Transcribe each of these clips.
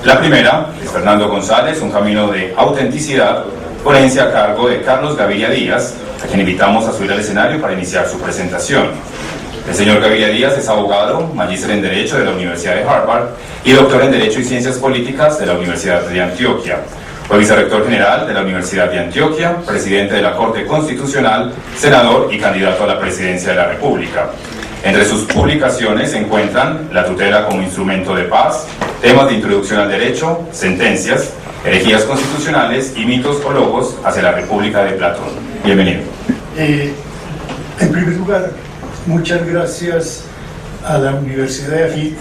La primera es Fernando González, un camino de autenticidad, ponencia a cargo de Carlos Gaviria Díaz, a quien invitamos a subir al escenario para iniciar su presentación. El señor Gaviria Díaz es abogado, magíster en Derecho de la Universidad de Harvard y doctor en Derecho y Ciencias Políticas de la Universidad de Antioquia. Fue vicerrector general de la Universidad de Antioquia, presidente de la Corte Constitucional, senador y candidato a la presidencia de la República. Entre sus publicaciones se encuentran La tutela como instrumento de paz, temas de introducción al derecho, sentencias, herejías constitucionales y mitos o logos hacia la República de Platón. Bienvenido. En primer lugar, muchas gracias a la Universidad de AFIT,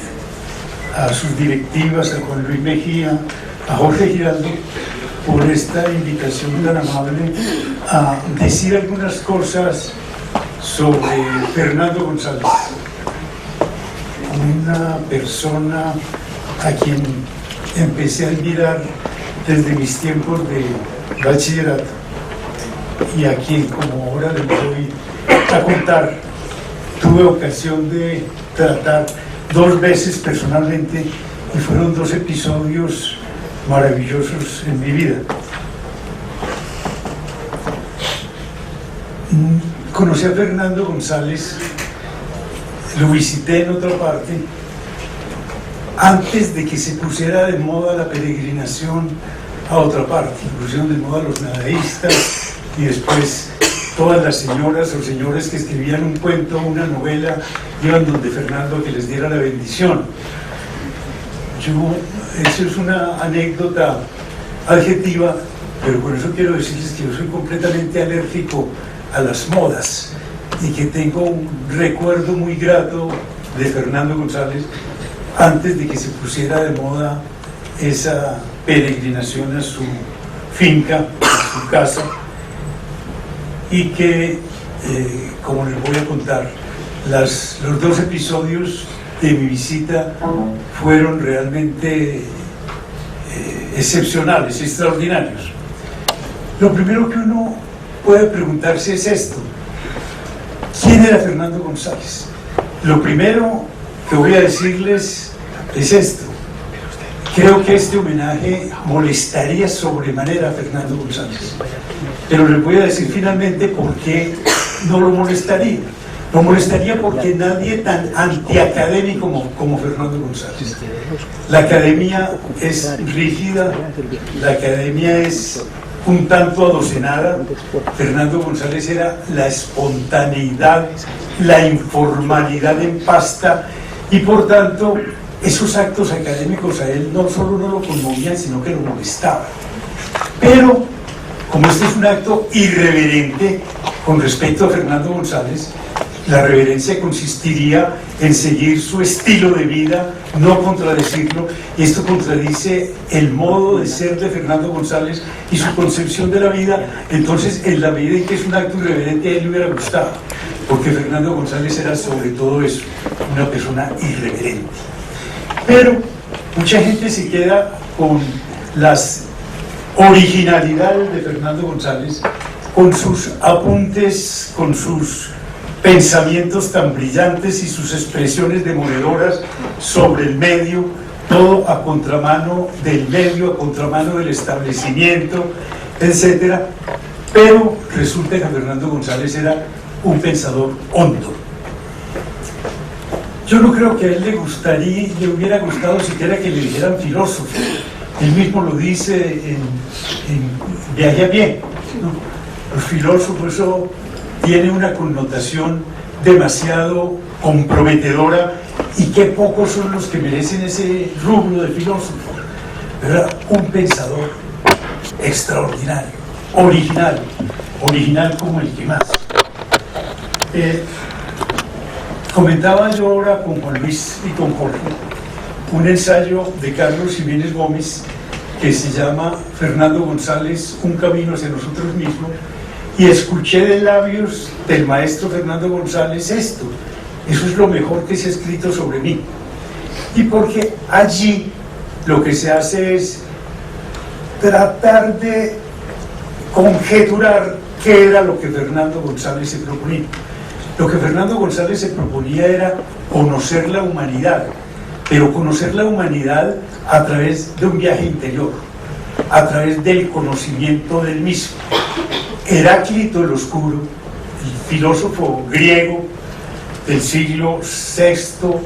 a sus directivas, a Juan Luis Mejía, a Jorge Giraldo, por esta invitación tan amable a decir algunas cosas sobre Fernando González, una persona a quien empecé a admirar desde mis tiempos de bachillerato y a quien, como ahora les voy a contar, tuve ocasión de tratar 2 veces personalmente y fueron 2 episodios maravillosos en mi vida. Conocí a Fernando González, lo visité en otra parte, antes de que se pusiera de moda la peregrinación a otra parte. Pusieron de moda los nadaístas y después todas las señoras o señores que escribían un cuento, una novela, iban donde Fernando a que les diera la bendición. Eso es una anécdota adjetiva, pero por eso quiero decirles que yo soy completamente alérgico a las modas y que tengo un recuerdo muy grato de Fernando González antes de que se pusiera de moda esa peregrinación a su finca, a su casa, y que, como les voy a contar, los 2 episodios de mi visita fueron realmente excepcionales, extraordinarios. Lo primero que uno puede preguntarse es esto: ¿quién era Fernando González? Lo primero que voy a decirles es esto: creo que este homenaje molestaría sobremanera a Fernando González, pero les voy a decir finalmente por qué no lo molestaría. Lo molestaría porque nadie tan antiacadémico como Fernando González. La academia es rígida, la academia es un tanto adocenada. Fernando González era la espontaneidad, la informalidad en pasta, y por tanto esos actos académicos a él no solo no lo conmovían, sino que lo molestaban. Pero como este es un acto irreverente con respecto a Fernando González, la reverencia consistiría en seguir su estilo de vida, no contradecirlo, y esto contradice el modo de ser de Fernando González y su concepción de la vida. Entonces, en la medida en que es un acto irreverente, a él le hubiera gustado, porque Fernando González era sobre todo eso, una persona irreverente. Pero mucha gente se queda con las originalidades de Fernando González, con sus apuntes, con sus pensamientos tan brillantes y sus expresiones demoledoras sobre el medio, todo a contramano del medio, a contramano del establecimiento, etc. Pero resulta que Fernando González era un pensador hondo. Yo no creo que a él le hubiera gustado siquiera que le dijeran filósofo. Él mismo lo dice en Viaje a Pie, ¿no? Los filósofos, eso tiene una connotación demasiado comprometedora, y qué pocos son los que merecen ese rubro de filósofo. Pero era un pensador extraordinario, original como el que más. Comentaba yo ahora con Juan Luis y con Jorge un ensayo de Carlos Jiménez Gómez que se llama Fernando González, un camino hacia nosotros mismos, y escuché de labios del maestro Fernando González esto: eso es lo mejor que se ha escrito sobre mí. Y porque allí lo que se hace es tratar de conjeturar qué era lo que Fernando González se proponía. Lo que Fernando González se proponía era conocer la humanidad, pero conocer la humanidad a través de un viaje interior, a través del conocimiento del mismo. Heráclito el Oscuro, el filósofo griego del siglo VI o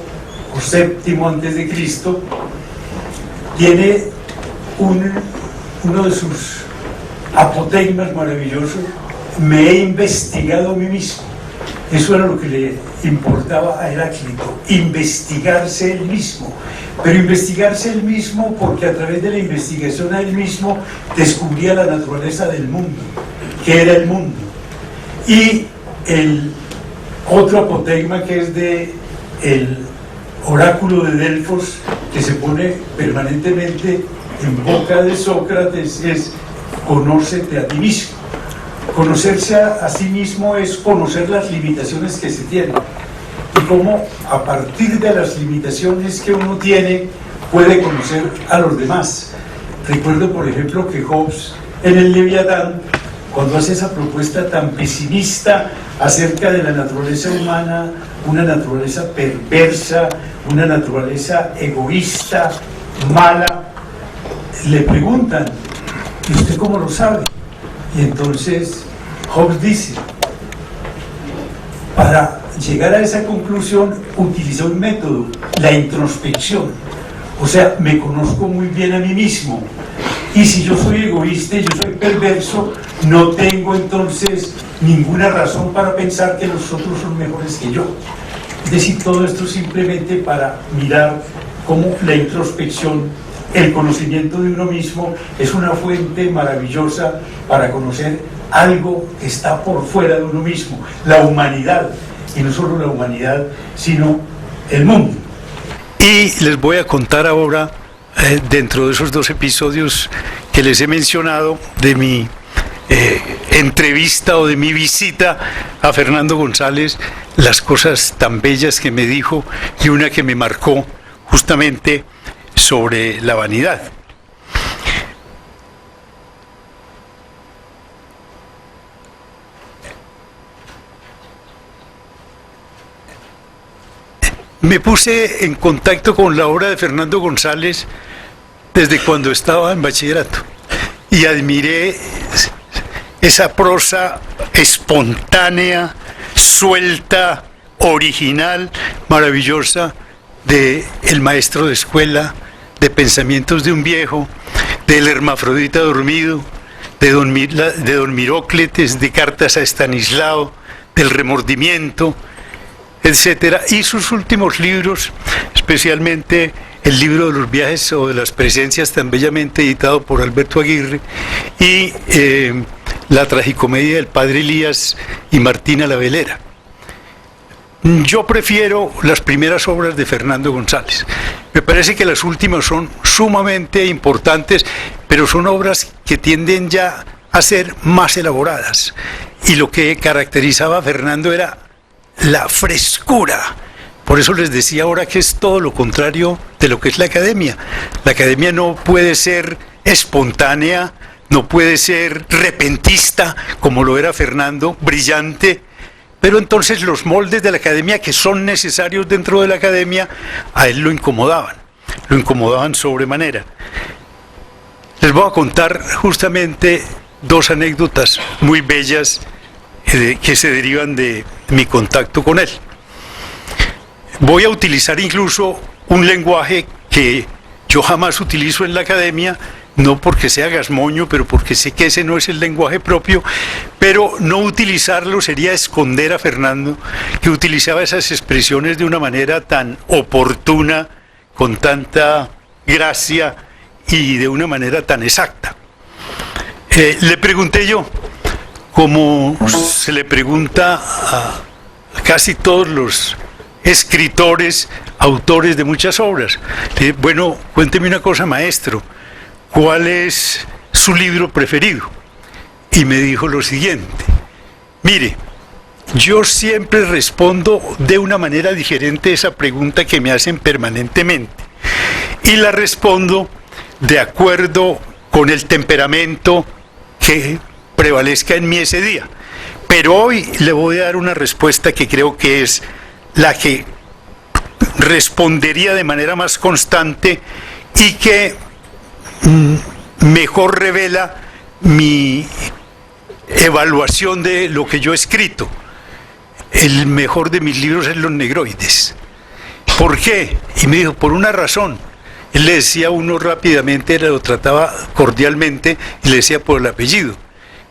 VII antes de Cristo, tiene uno de sus apotegmas maravillosos: me he investigado a mí mismo. Eso era lo que le importaba a Heráclito, investigarse él mismo. Pero investigarse él mismo porque a través de la investigación a él mismo descubría la naturaleza del mundo, que era el mundo. Y el otro apotegma, que es de el oráculo de Delfos, que se pone permanentemente en boca de Sócrates, es: conócete a ti mismo. Conocerse a sí mismo es conocer las limitaciones que se tienen y cómo a partir de las limitaciones que uno tiene puede conocer a los demás. Recuerdo, por ejemplo, que Hobbes en el Leviatán, cuando hace esa propuesta tan pesimista acerca de la naturaleza humana, una naturaleza perversa, una naturaleza egoísta, mala, le preguntan: ¿y usted cómo lo sabe? Y entonces Hobbes dice: para llegar a esa conclusión utilicé un método, la introspección. O sea, me conozco muy bien a mí mismo. Y si yo soy egoísta y yo soy perverso, no tengo entonces ninguna razón para pensar que los otros son mejores que yo. Es decir, todo esto simplemente para mirar cómo la introspección, el conocimiento de uno mismo, es una fuente maravillosa para conocer algo que está por fuera de uno mismo, la humanidad, y no solo la humanidad, sino el mundo. Y les voy a contar ahora, dentro de esos 2 episodios que les he mencionado, de mi entrevista o de mi visita a Fernando González, las cosas tan bellas que me dijo y una que me marcó justamente sobre la vanidad. Me puse en contacto con la obra de Fernando González desde cuando estaba en bachillerato y admiré esa prosa espontánea, suelta, original, maravillosa de El maestro de escuela, de Pensamientos de un viejo, del Hermafrodita dormido, de Don Mirócletes, de Cartas a Estanislao, del Remordimiento, etcétera, y sus últimos libros, especialmente el libro de los viajes o de las presencias, tan bellamente editado por Alberto Aguirre, y la tragicomedia del Padre Elías y Martina la Velera. Yo prefiero las primeras obras de Fernando González. Me parece que las últimas son sumamente importantes, pero son obras que tienden ya a ser más elaboradas. Y lo que caracterizaba a Fernando era la frescura. Por eso les decía ahora que es todo lo contrario de lo que es la academia. La academia no puede ser espontánea, no puede ser repentista, como lo era Fernando, brillante, pero entonces los moldes de la academia, que son necesarios dentro de la academia, a él lo incomodaban sobremanera. Les voy a contar justamente 2 anécdotas muy bellas que se derivan de mi contacto con él. Voy a utilizar incluso un lenguaje que yo jamás utilizo en la academia, no porque sea gasmoño, pero porque sé que ese no es el lenguaje propio, pero no utilizarlo sería esconder a Fernando, que utilizaba esas expresiones de una manera tan oportuna, con tanta gracia y de una manera tan exacta. Le pregunté yo, como se le pregunta a casi todos los escritores, autores de muchas obras, bueno, cuénteme una cosa, maestro, ¿cuál es su libro preferido? Y me dijo lo siguiente: mire, yo siempre respondo de una manera diferente a esa pregunta que me hacen permanentemente, y la respondo de acuerdo con el temperamento que prevalezca en mí ese día. Pero hoy le voy a dar una respuesta que creo que es la que respondería de manera más constante y que mejor revela mi evaluación de lo que yo he escrito. El mejor de mis libros es Los Negroides. ¿Por qué? Y me dijo, por una razón. Él le decía a uno rápidamente, lo trataba cordialmente y le decía por el apellido.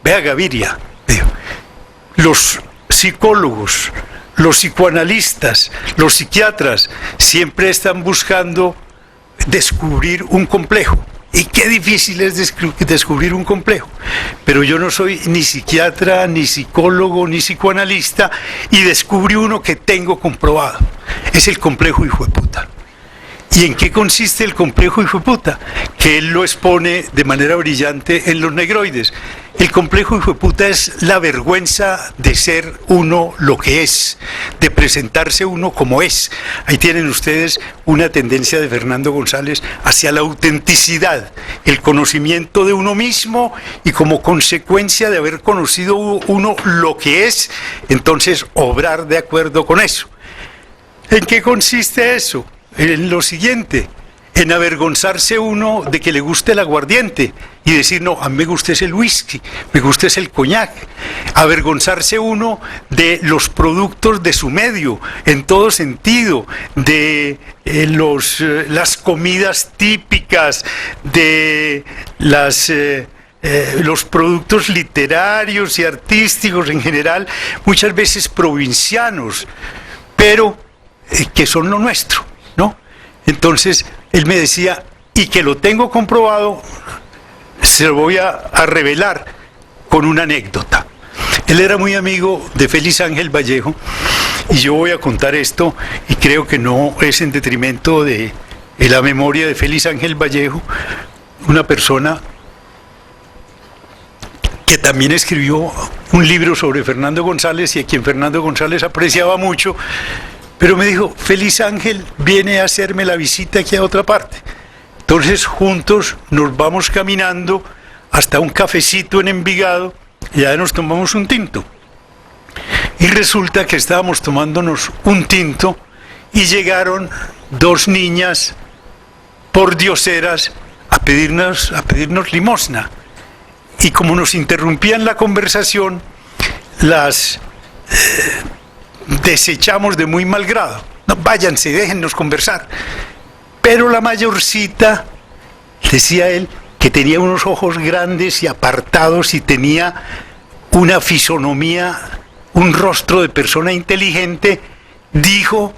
Vea, Gaviria, dijo, los psicólogos, los psicoanalistas, los psiquiatras siempre están buscando descubrir un complejo. Y qué difícil es descubrir un complejo. Pero yo no soy ni psiquiatra, ni psicólogo, ni psicoanalista, y descubrí uno que tengo comprobado. Es el complejo hijo de puta. ¿Y en qué consiste el complejo hijo de puta? Que él lo expone de manera brillante en Los Negroides. El complejo hijo de puta es la vergüenza de ser uno lo que es, de presentarse uno como es. Ahí tienen ustedes una tendencia de Fernando González hacia la autenticidad, el conocimiento de uno mismo, y como consecuencia de haber conocido uno lo que es, entonces obrar de acuerdo con eso. ¿En qué consiste eso? En lo siguiente, en avergonzarse uno de que le guste el aguardiente y decir, no, a mí me gusta es el whisky, me gusta es el coñac. Avergonzarse uno de los productos de su medio, en todo sentido, de las comidas típicas, de los productos literarios y artísticos en general, muchas veces provincianos, pero que son lo nuestro, ¿no? Entonces, él me decía, y que lo tengo comprobado, se lo voy a revelar con una anécdota. Él era muy amigo de Félix Ángel Vallejo, y yo voy a contar esto, y creo que no es en detrimento de la memoria de Félix Ángel Vallejo, una persona que también escribió un libro sobre Fernando González, y a quien Fernando González apreciaba mucho. Pero me dijo, Félix Ángel viene a hacerme la visita aquí a otra parte. Entonces juntos nos vamos caminando hasta un cafecito en Envigado y allá nos tomamos un tinto. Y resulta que estábamos tomándonos un tinto y llegaron dos niñas pordioseras a pedirnos limosna. Y como nos interrumpían la conversación, las desechamos de muy mal grado. No, váyanse, déjennos conversar. Pero la mayorcita, decía él, que tenía unos ojos grandes y apartados y tenía una fisonomía, un rostro de persona inteligente, dijo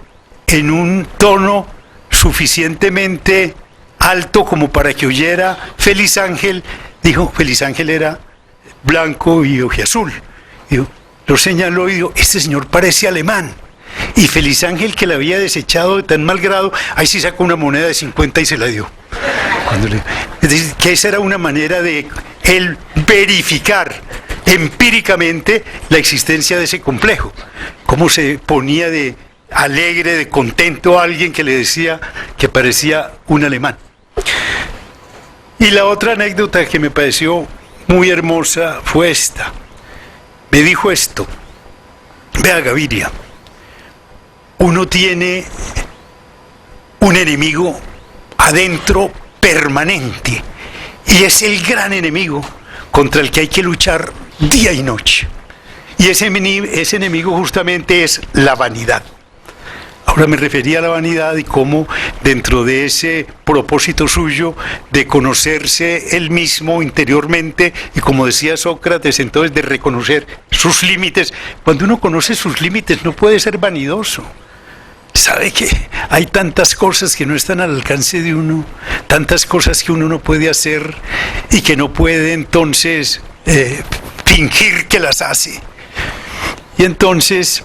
en un tono suficientemente alto como para que oyera Félix Ángel, dijo, Félix Ángel era blanco y ojiazul, dijo, lo señaló y dijo, este señor parece alemán. Y Félix Ángel, que la había desechado de tan mal grado, ahí sí sacó una moneda de 50 y se la dio. Es decir, que esa era una manera de él verificar empíricamente la existencia de ese complejo. Cómo se ponía de alegre, de contento a alguien que le decía que parecía un alemán. Y la otra anécdota que me pareció muy hermosa fue esta. Me dijo esto, vea Gaviria, uno tiene un enemigo adentro permanente y es el gran enemigo contra el que hay que luchar día y noche. Y ese enemigo justamente es la vanidad. Ahora me refería a la vanidad y cómo dentro de ese propósito suyo de conocerse él mismo interiormente, y como decía Sócrates, entonces de reconocer sus límites. Cuando uno conoce sus límites no puede ser vanidoso. Sabe que hay tantas cosas que no están al alcance de uno, tantas cosas que uno no puede hacer y que no puede entonces fingir que las hace. Y entonces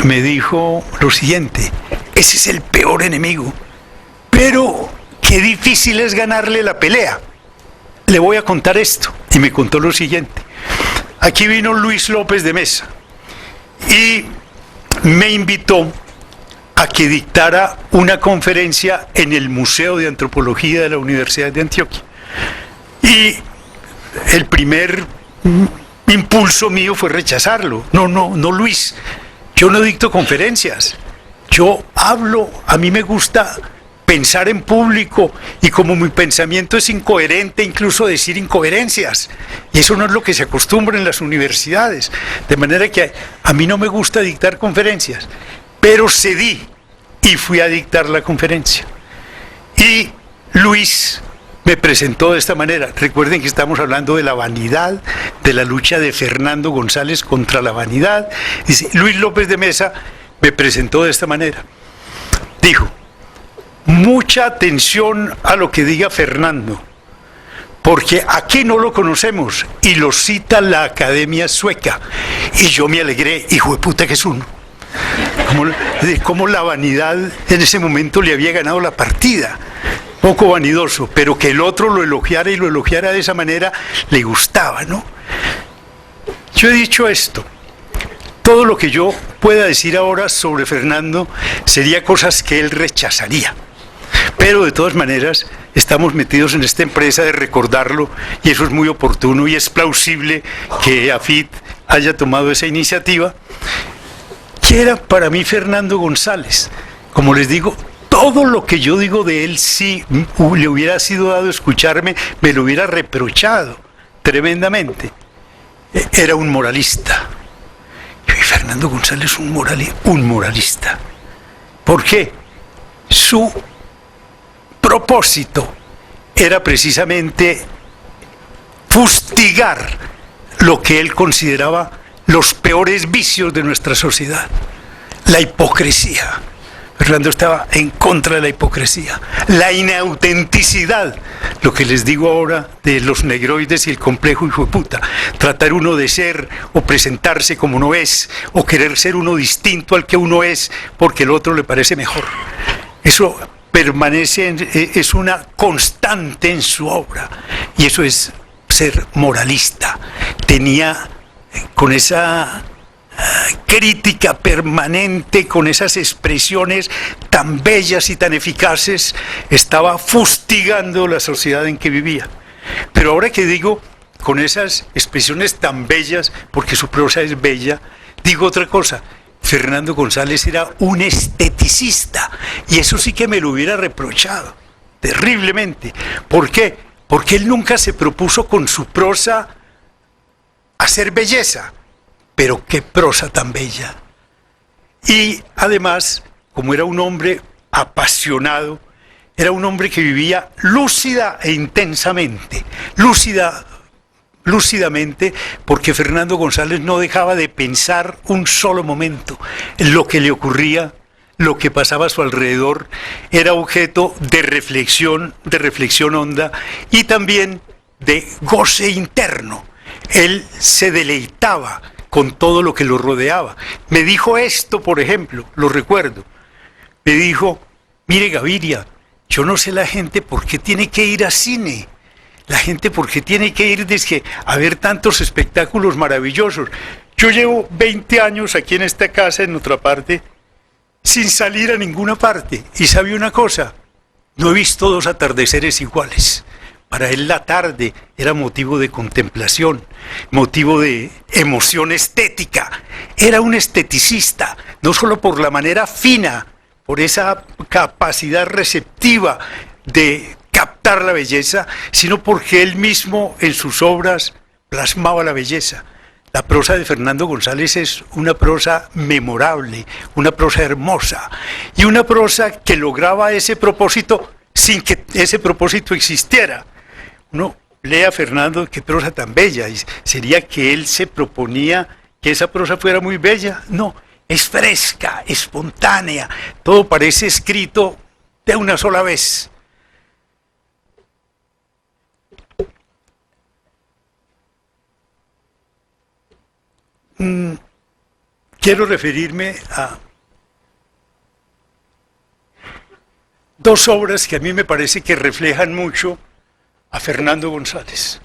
me dijo lo siguiente, ese es el peor enemigo, pero qué difícil es ganarle la pelea. Le voy a contar esto. Y me contó lo siguiente. Aquí vino Luis López de Mesa y me invitó a que dictara una conferencia en el Museo de Antropología de la Universidad de Antioquia. Y el primer impulso mío fue rechazarlo. No, Luis, yo no dicto conferencias. Yo hablo, a mí me gusta pensar en público, y como mi pensamiento es incoherente, incluso decir incoherencias, y eso no es lo que se acostumbra en las universidades, de manera que a mí no me gusta dictar conferencias, pero cedí y fui a dictar la conferencia. Y Luis me presentó de esta manera. Recuerden que estamos hablando de la vanidad, de la lucha de Fernando González contra la vanidad. Dice, Luis López de Mesa me presentó de esta manera. Dijo, mucha atención a lo que diga Fernando, porque aquí no lo conocemos, y lo cita la Academia Sueca. Y yo me alegré, hijo de puta que es uno. Como la vanidad en ese momento le había ganado la partida. Poco vanidoso, pero que el otro lo elogiara, y lo elogiara de esa manera, le gustaba, ¿no? Yo he dicho esto. Todo lo que yo pueda decir ahora sobre Fernando sería cosas que él rechazaría. Pero de todas maneras, estamos metidos en esta empresa de recordarlo, y eso es muy oportuno, y es plausible que AFIT haya tomado esa iniciativa. ¿Qué era para mí Fernando González? Como les digo, todo lo que yo digo de él, si le hubiera sido dado escucharme, me lo hubiera reprochado tremendamente. Era un moralista. Y Fernando González un moralista. ¿Por qué? Su propósito era precisamente fustigar lo que él consideraba los peores vicios de nuestra sociedad. La hipocresía. Fernando estaba en contra de la hipocresía, la inautenticidad, lo que les digo ahora de los negroides y el complejo hijo de puta, tratar uno de ser o presentarse como no es, o querer ser uno distinto al que uno es porque el otro le parece mejor. Eso permanece, es una constante en su obra, y eso es ser moralista. Tenía con esa crítica permanente, con esas expresiones tan bellas y tan eficaces, estaba fustigando la sociedad en que vivía. Pero ahora que digo con esas expresiones tan bellas, porque su prosa es bella, digo otra cosa. Fernando González era un esteticista, y eso sí que me lo hubiera reprochado terriblemente. ¿Por qué? Porque él nunca se propuso con su prosa hacer belleza. Pero qué prosa tan bella. Y además, como era un hombre apasionado, era un hombre que vivía lúcida e intensamente. Lúcidamente, porque Fernando González no dejaba de pensar un solo momento en lo que le ocurría, lo que pasaba a su alrededor. Era objeto de reflexión honda, y también de goce interno. Él se deleitaba con todo lo que lo rodeaba. Me dijo esto, por ejemplo, lo recuerdo. Me dijo, mire Gaviria, yo no sé la gente por qué tiene que ir a cine. La gente por qué tiene que ir a ver tantos espectáculos maravillosos. Yo llevo 20 años aquí en esta casa, en otra parte, sin salir a ninguna parte. Y ¿sabe una cosa? No he visto dos atardeceres iguales. Para él la tarde era motivo de contemplación, motivo de emoción estética. Era un esteticista, no solo por la manera fina, por esa capacidad receptiva de captar la belleza, sino porque él mismo en sus obras plasmaba la belleza. La prosa de Fernando González es una prosa memorable, una prosa hermosa, y una prosa que lograba ese propósito sin que ese propósito existiera. Uno lee a Fernando, qué prosa tan bella, y sería que él se proponía que esa prosa fuera muy bella. No, es fresca, espontánea, todo parece escrito de una sola vez. Quiero referirme a dos obras que a mí me parece que reflejan mucho a Fernando González.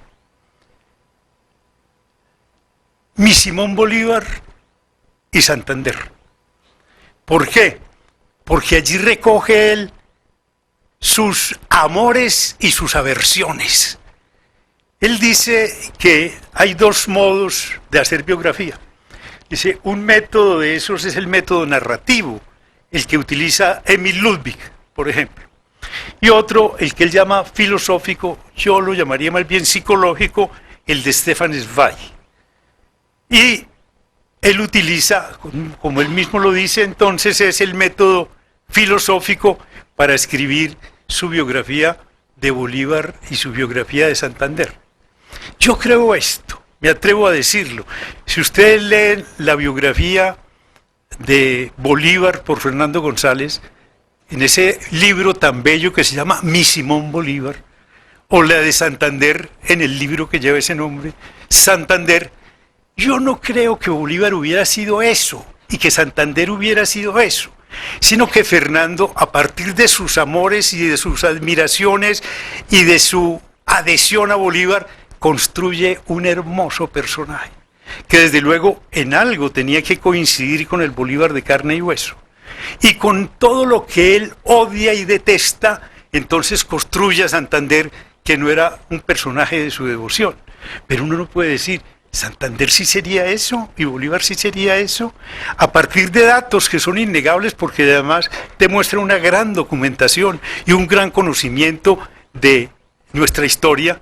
Mi Simón Bolívar y Santander. ¿Por qué? Porque allí recoge él sus amores y sus aversiones. Él dice que hay dos modos de hacer biografía. Dice, un método de esos es el método narrativo, el que utiliza Emil Ludwig, por ejemplo. y otro, el que él llama filosófico, yo lo llamaría más bien psicológico, el de Stefan Zweig. Y él utiliza, como él mismo lo dice, entonces es el método filosófico para escribir su biografía de Bolívar y su biografía de Santander. Yo creo esto, me atrevo a decirlo. Si ustedes leen la biografía de Bolívar por Fernando González, en ese libro tan bello que se llama Mi Simón Bolívar, o la de Santander en el libro que lleva ese nombre, Santander, yo no creo que Bolívar hubiera sido eso y que Santander hubiera sido eso, sino que Fernando, a partir de sus amores y de sus admiraciones y de su adhesión a Bolívar, construye un hermoso personaje, que desde luego en algo tenía que coincidir con el Bolívar de carne y hueso. Y con todo lo que él odia y detesta, entonces construye a Santander, que no era un personaje de su devoción. Pero uno no puede decir, Santander sí sería eso y Bolívar sí sería eso, a partir de datos que son innegables, porque además demuestra una gran documentación y un gran conocimiento de nuestra historia.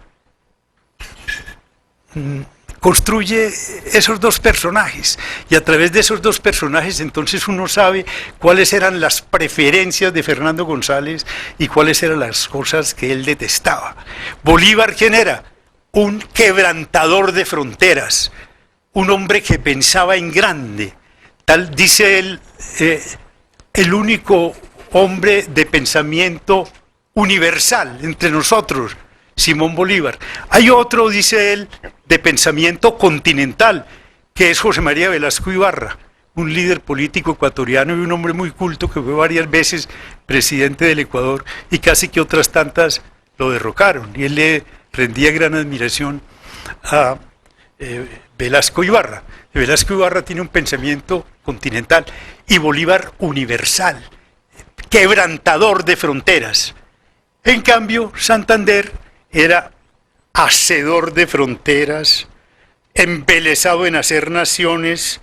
Construye esos dos personajes, y a través de esos dos personajes entonces uno sabe cuáles eran las preferencias de Fernando González y cuáles eran las cosas que él detestaba. Bolívar, ¿quién era? Un quebrantador de fronteras, un hombre que pensaba en grande, tal dice él, el único hombre de pensamiento universal entre nosotros, Simón Bolívar. Hay otro, dice él, de pensamiento continental, que es José María Velasco Ibarra, un líder político ecuatoriano y un hombre muy culto que fue varias veces presidente del Ecuador y casi que otras tantas lo derrocaron. Y él le rendía gran admiración a Velasco Ibarra. Velasco Ibarra tiene un pensamiento continental y Bolívar universal, quebrantador de fronteras. En cambio, Santander era hacedor de fronteras, embelesado en hacer naciones,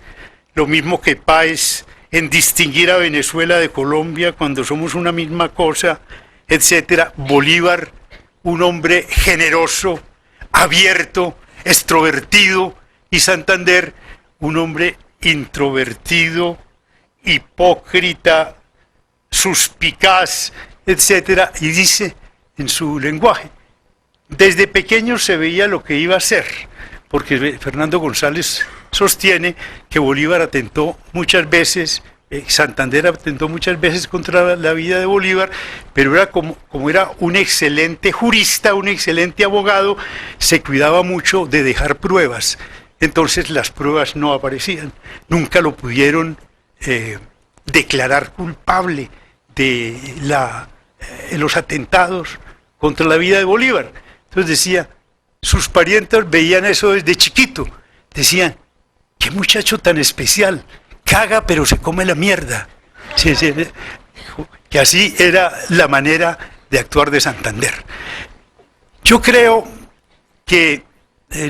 lo mismo que Páez en distinguir a Venezuela de Colombia cuando somos una misma cosa, etcétera. Bolívar, un hombre generoso, abierto, extrovertido, y Santander, un hombre introvertido, hipócrita, suspicaz, etcétera. Y dice en su lenguaje, desde pequeño se veía lo que iba a ser, porque Fernando González sostiene que Bolívar atentó muchas veces, Santander atentó muchas veces contra la vida de Bolívar, pero era como era un excelente jurista, un excelente abogado, se cuidaba mucho de dejar pruebas. Entonces las pruebas no aparecían, nunca lo pudieron declarar culpable de los atentados contra la vida de Bolívar. Entonces decía, sus parientes veían eso desde chiquito, decían, qué muchacho tan especial, caga pero se come la mierda. Sí, que así era la manera de actuar de Santander. Yo creo que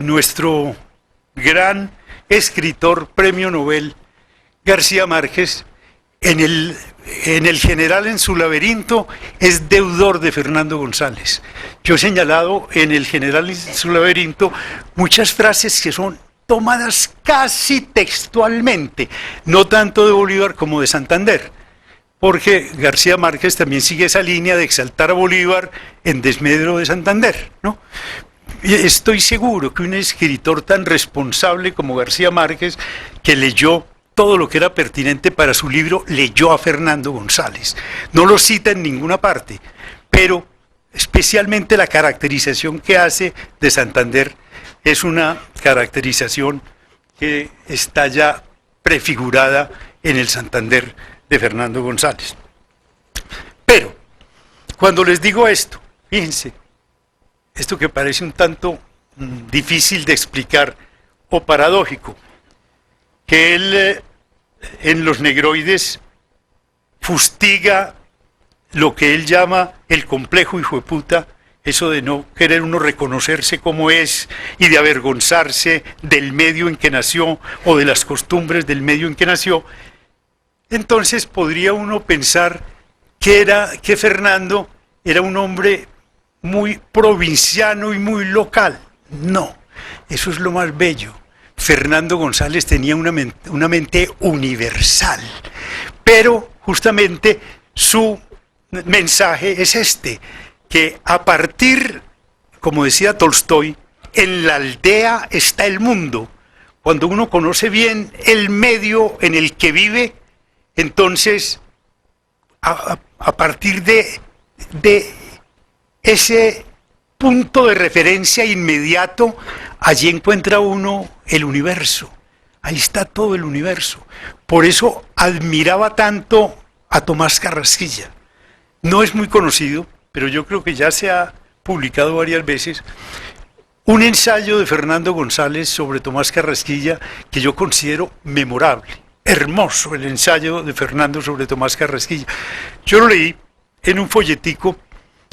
nuestro gran escritor, premio Nobel, García Márquez, en el general en su laberinto, es deudor de Fernando González. Yo he señalado en el general en su laberinto muchas frases que son tomadas casi textualmente, no tanto de Bolívar como de Santander, porque García Márquez también sigue esa línea de exaltar a Bolívar en desmedro de Santander, ¿no? Y estoy seguro que un escritor tan responsable como García Márquez, que leyó todo lo que era pertinente para su libro, leyó a Fernando González. No lo cita en ninguna parte, pero especialmente la caracterización que hace de Santander es una caracterización que está ya prefigurada en el Santander de Fernando González. Pero, cuando les digo esto, fíjense, esto que parece un tanto difícil de explicar o paradójico, que él en los negroides fustiga lo que él llama el complejo hijueputa, eso de no querer uno reconocerse como es y de avergonzarse del medio en que nació o de las costumbres del medio en que nació. Entonces podría uno pensar que Fernando era un hombre muy provinciano y muy local. No, eso es lo más bello. Fernando González tenía una mente universal, pero justamente su mensaje es este, que a partir, como decía Tolstoy, en la aldea está el mundo. Cuando uno conoce bien el medio en el que vive, entonces a partir de ese punto de referencia inmediato, allí encuentra uno el universo. Ahí está todo el universo. Por eso admiraba tanto a Tomás Carrasquilla. No es muy conocido, pero yo creo que ya se ha publicado varias veces un ensayo de Fernando González sobre Tomás Carrasquilla que yo considero memorable. Hermoso el ensayo de Fernando sobre Tomás Carrasquilla. Yo lo leí en un folletico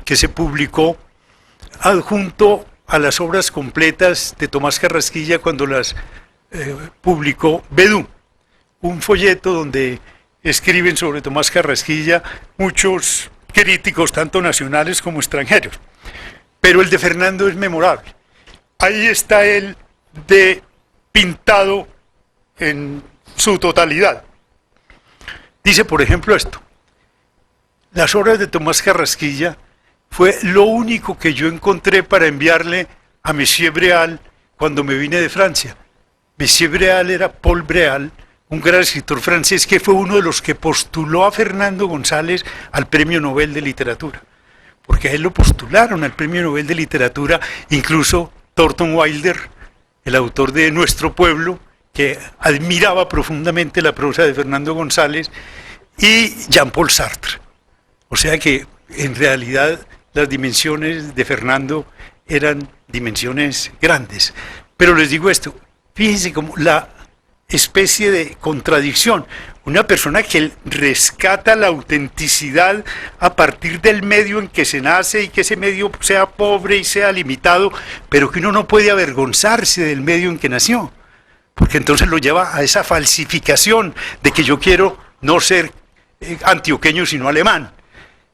que se publicó adjunto a las obras completas de Tomás Carrasquilla cuando las publicó Bedú. Un folleto donde escriben sobre Tomás Carrasquilla muchos críticos, tanto nacionales como extranjeros. Pero el de Fernando es memorable. Ahí está él pintado en su totalidad. Dice, por ejemplo, esto: las obras de Tomás Carrasquilla fue lo único que yo encontré para enviarle a Monsieur Breal cuando me vine de Francia. Monsieur Breal era Paul Breal, un gran escritor francés que fue uno de los que postuló a Fernando González al Premio Nobel de Literatura. Porque a él lo postularon al Premio Nobel de Literatura, incluso Thornton Wilder, el autor de Nuestro Pueblo, que admiraba profundamente la prosa de Fernando González, y Jean-Paul Sartre. O sea que en realidad las dimensiones de Fernando eran dimensiones grandes. Pero les digo esto, fíjense como la especie de contradicción. Una persona que rescata la autenticidad a partir del medio en que se nace y que ese medio sea pobre y sea limitado, pero que uno no puede avergonzarse del medio en que nació, porque entonces lo lleva a esa falsificación de que yo quiero no ser antioqueño sino alemán.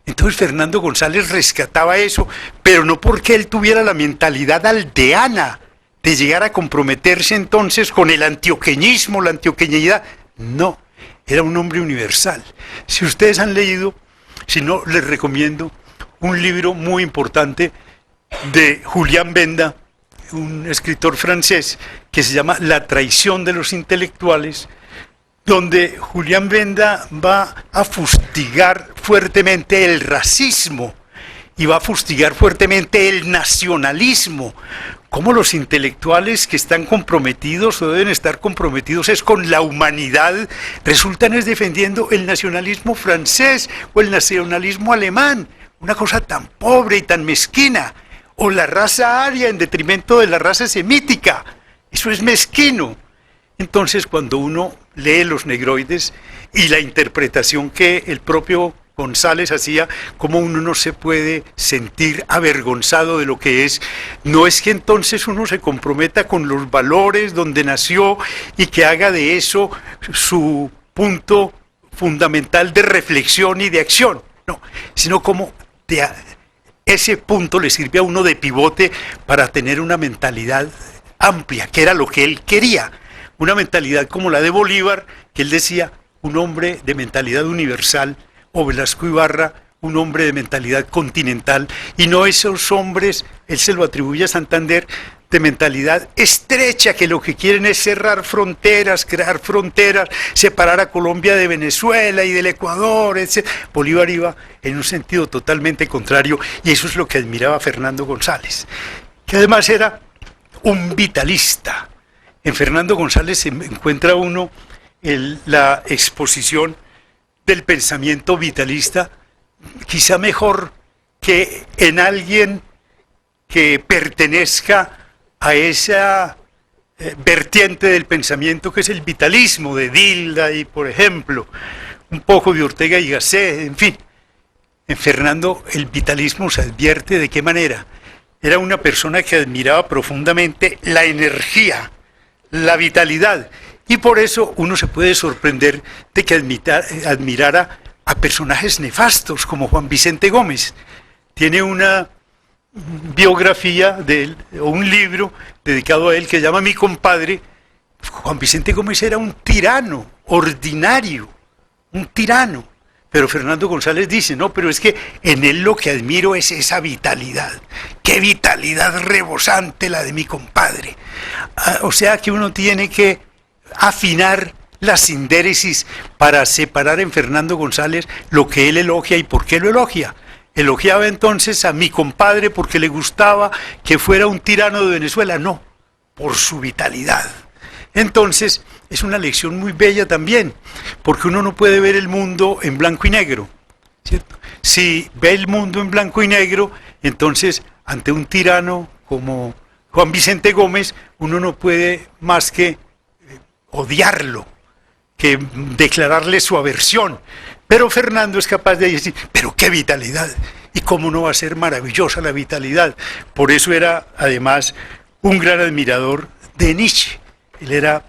Entonces Fernando González rescataba eso, pero no porque él tuviera la mentalidad aldeana de llegar a comprometerse entonces con el antioqueñismo, la antioqueñidad. No, era un hombre universal. Si ustedes han leído, si no, les recomiendo un libro muy importante de Julián Benda, un escritor francés, que se llama La traición de los intelectuales, donde Julián Benda va a fustigar fuertemente el racismo y va a fustigar fuertemente el nacionalismo. Cómo los intelectuales que están comprometidos o deben estar comprometidos es con la humanidad, resultan es defendiendo el nacionalismo francés o el nacionalismo alemán, una cosa tan pobre y tan mezquina, o la raza aria en detrimento de la raza semítica. Eso es mezquino. Entonces, cuando uno lee Los Negroides y la interpretación que el propio González hacía, cómo uno no se puede sentir avergonzado de lo que es, no es que entonces uno se comprometa con los valores donde nació y que haga de eso su punto fundamental de reflexión y de acción, no, sino como ese punto le sirve a uno de pivote para tener una mentalidad amplia, que era lo que él quería, una mentalidad como la de Bolívar, que él decía, un hombre de mentalidad universal, o Velasco Ibarra, un hombre de mentalidad continental, y no esos hombres, él se lo atribuye a Santander, de mentalidad estrecha, que lo que quieren es cerrar fronteras, crear fronteras, separar a Colombia de Venezuela y del Ecuador, etc. Bolívar iba en un sentido totalmente contrario, y eso es lo que admiraba Fernando González, que además era un vitalista. En Fernando González se encuentra uno la exposición del pensamiento vitalista, quizá mejor que en alguien que pertenezca a esa vertiente del pensamiento que es el vitalismo de Dilda y, por ejemplo, un poco de Ortega y Gasset, en fin. En Fernando el vitalismo se advierte de qué manera. Era una persona que admiraba profundamente la energía, la vitalidad, y por eso uno se puede sorprender de que admirara a personajes nefastos como Juan Vicente Gómez. tiene una biografía de él, o un libro dedicado a él que se llama Mi compadre. Juan Vicente Gómez era un tirano ordinario, un tirano. Pero Fernando González dice, no, pero es que en él lo que admiro es esa vitalidad. ¡Qué vitalidad rebosante la de mi compadre! O sea que uno tiene que afinar la sindéresis para separar en Fernando González lo que él elogia y por qué lo elogia. Elogiaba entonces a mi compadre porque le gustaba que fuera un tirano de Venezuela. No, por su vitalidad. Entonces, es una lección muy bella también, porque uno no puede ver el mundo en blanco y negro, ¿cierto? Si ve el mundo en blanco y negro, entonces, ante un tirano como Juan Vicente Gómez, uno no puede más que odiarlo, que declararle su aversión. Pero Fernando es capaz de decir, pero qué vitalidad, y cómo no va a ser maravillosa la vitalidad. Por eso era, además, un gran admirador de Nietzsche. Él era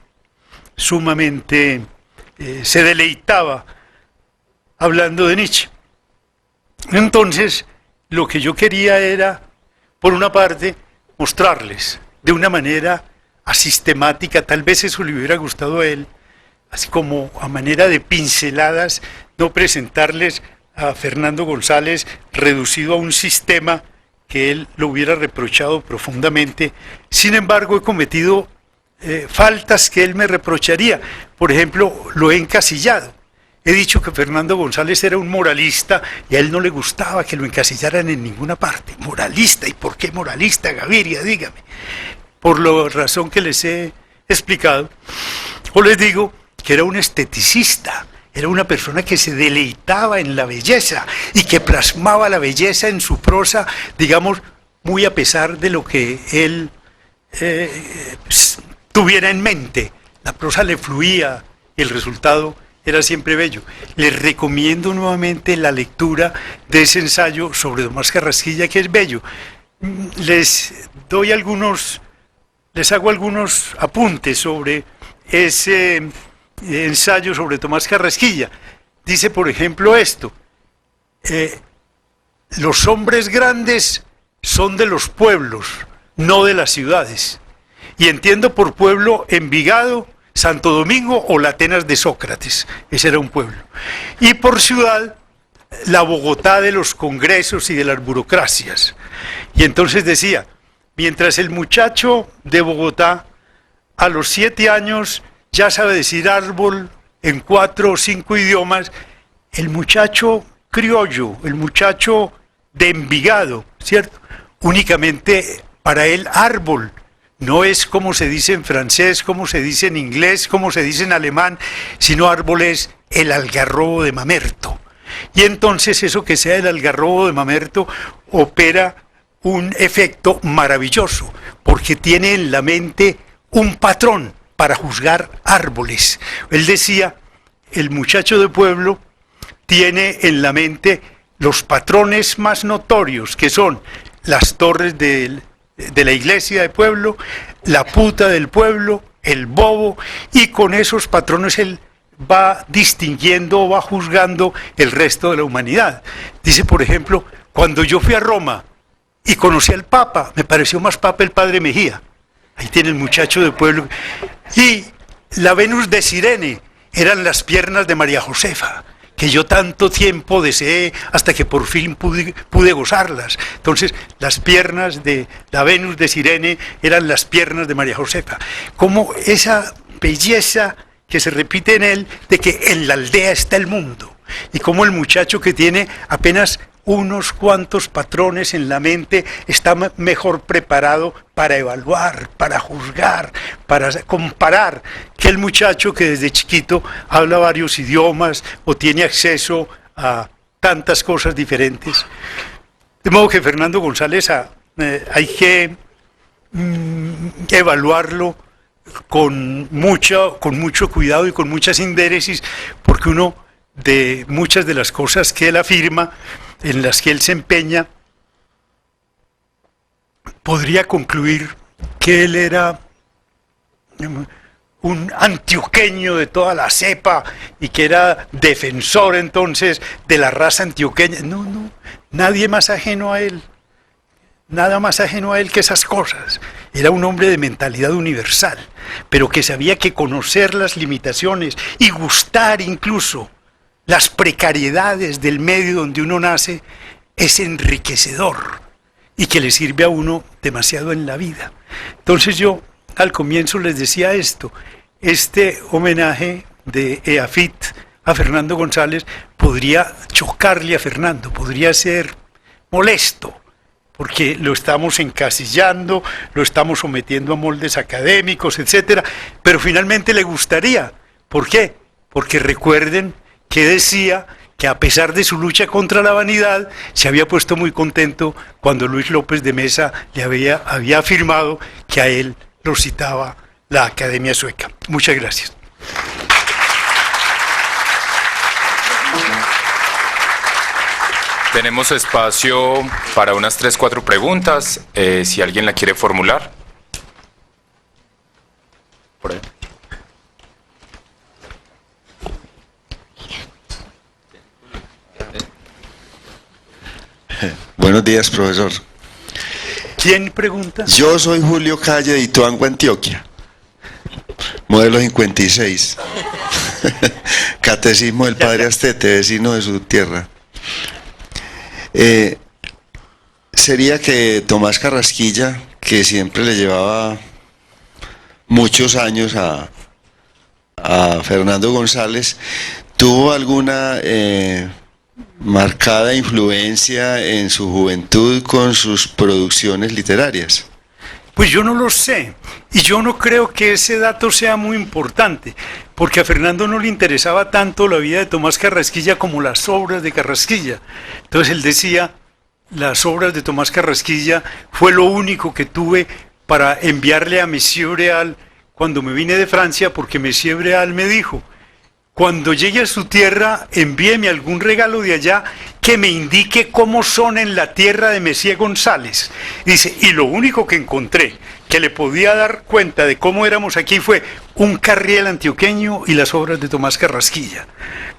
sumamente, se deleitaba hablando de Nietzsche. Entonces, lo que yo quería era, por una parte, mostrarles de una manera asistemática, tal vez eso le hubiera gustado a él, así como a manera de pinceladas, no presentarles a Fernando González reducido a un sistema que él lo hubiera reprochado profundamente. Sin embargo, he cometido faltas que él me reprocharía. Por ejemplo, lo he encasillado. He dicho que Fernando González era un moralista y a él no le gustaba que lo encasillaran en ninguna parte. Moralista, ¿y por qué moralista, Gaviria? Dígame. Por la razón que les he explicado. O les digo que era un esteticista, era una persona que se deleitaba en la belleza y que plasmaba la belleza en su prosa, digamos, muy a pesar de lo que él tuviera en mente. La prosa le fluía y el resultado era siempre bello. Les recomiendo nuevamente la lectura de ese ensayo sobre Tomás Carrasquilla, que es bello. Les hago algunos apuntes sobre ese ensayo sobre Tomás Carrasquilla. Dice, por ejemplo, esto: los hombres grandes son de los pueblos, no de las ciudades. Y entiendo por pueblo Envigado, Santo Domingo o la Atenas de Sócrates. Ese era un pueblo. Y por ciudad, la Bogotá de los congresos y de las burocracias. Y entonces decía, mientras el muchacho de Bogotá a los 7 años ya sabe decir árbol en 4 o 5 idiomas, el muchacho criollo, el muchacho de Envigado, ¿cierto? Únicamente para él árbol no es como se dice en francés, como se dice en inglés, como se dice en alemán, sino árbol es el algarrobo de Mamerto. Y entonces eso que sea el algarrobo de Mamerto opera un efecto maravilloso, porque tiene en la mente un patrón para juzgar árboles. Él decía, el muchacho de pueblo tiene en la mente los patrones más notorios, que son las torres de la iglesia de pueblo, la puta del pueblo, el bobo, y con esos patrones él va distinguiendo, va juzgando el resto de la humanidad. Dice, por ejemplo, cuando yo fui a Roma y conocí al Papa, me pareció más Papa el Padre Mejía. Ahí tiene el muchacho de pueblo. Y la Venus de Cirene eran las piernas de María Josefa, que yo tanto tiempo deseé hasta que por fin pude gozarlas. Entonces, las piernas de la Venus de Cirene eran las piernas de María Josefa. Como esa belleza que se repite en él, de que en la aldea está el mundo. Y como el muchacho que tiene apenas unos cuantos patrones en la mente está mejor preparado para evaluar, para juzgar, para comparar, que el muchacho que desde chiquito habla varios idiomas o tiene acceso a tantas cosas diferentes. De modo que Fernando González hay que evaluarlo con mucho cuidado y con mucha sindéresis, porque uno de muchas de las cosas que él afirma, en las que él se empeña, podría concluir que él era un antioqueño de toda la cepa y que era defensor entonces de la raza antioqueña. No, no, nadie más ajeno a él, nada más ajeno a él que esas cosas. Era un hombre de mentalidad universal, pero que sabía que conocer las limitaciones y gustar incluso las precariedades del medio donde uno nace es enriquecedor y que le sirve a uno demasiado en la vida. Entonces yo al comienzo les decía esto, este homenaje de EAFIT a Fernando González podría chocarle a Fernando, podría ser molesto, porque lo estamos encasillando, lo estamos sometiendo a moldes académicos, etcétera, pero finalmente le gustaría. ¿Por qué? Porque recuerden que decía que a pesar de su lucha contra la vanidad, se había puesto muy contento cuando Luis López de Mesa le había afirmado que a él lo citaba la Academia Sueca. Muchas gracias. Tenemos espacio para unas 3-4 preguntas, si alguien la quiere formular. Por ahí. Buenos días, profesor. ¿Quién pregunta? Yo soy Julio Calle de Ituango, Antioquia. Modelo 56. Catecismo del Padre Astete, vecino de su tierra. Sería que Tomás Carrasquilla, que siempre le llevaba muchos años a Fernando González, tuvo alguna marcada influencia en su juventud con sus producciones literarias. Pues yo no lo sé, y yo no creo que ese dato sea muy importante, porque a Fernando no le interesaba tanto la vida de Tomás Carrasquilla como las obras de Carrasquilla. Entonces él decía, las obras de Tomás Carrasquilla fue lo único que tuve para enviarle a Monsieur Breal cuando me vine de Francia, porque Monsieur Breal me dijo, cuando llegue a su tierra, envíeme algún regalo de allá que me indique cómo son en la tierra de Messier González. Dice, y lo único que encontré que le podía dar cuenta de cómo éramos aquí fue un carriel antioqueño y las obras de Tomás Carrasquilla.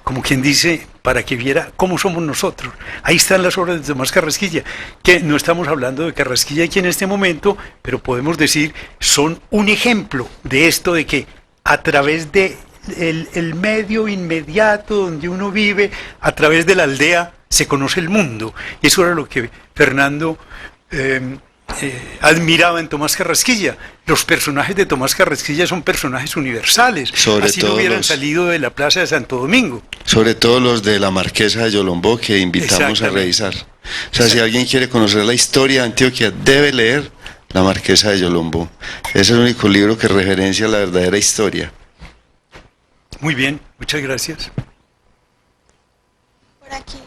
Como quien dice, para que viera cómo somos nosotros. Ahí están las obras de Tomás Carrasquilla, que no estamos hablando de Carrasquilla aquí en este momento, pero podemos decir, son un ejemplo de esto de que a través de el medio inmediato donde uno vive, a través de la aldea se conoce el mundo. Eso era lo que Fernando admiraba en Tomás Carrasquilla. Los personajes de Tomás Carrasquilla son personajes universales, así no hubieran salido de la plaza de Santo Domingo. Sobre todo los de la Marquesa de Yolombó, que invitamos a revisar. O sea, si alguien quiere conocer la historia de Antioquia, debe leer La Marquesa de Yolombó. Es el único libro que referencia la verdadera historia. Muy bien, muchas gracias. Por aquí.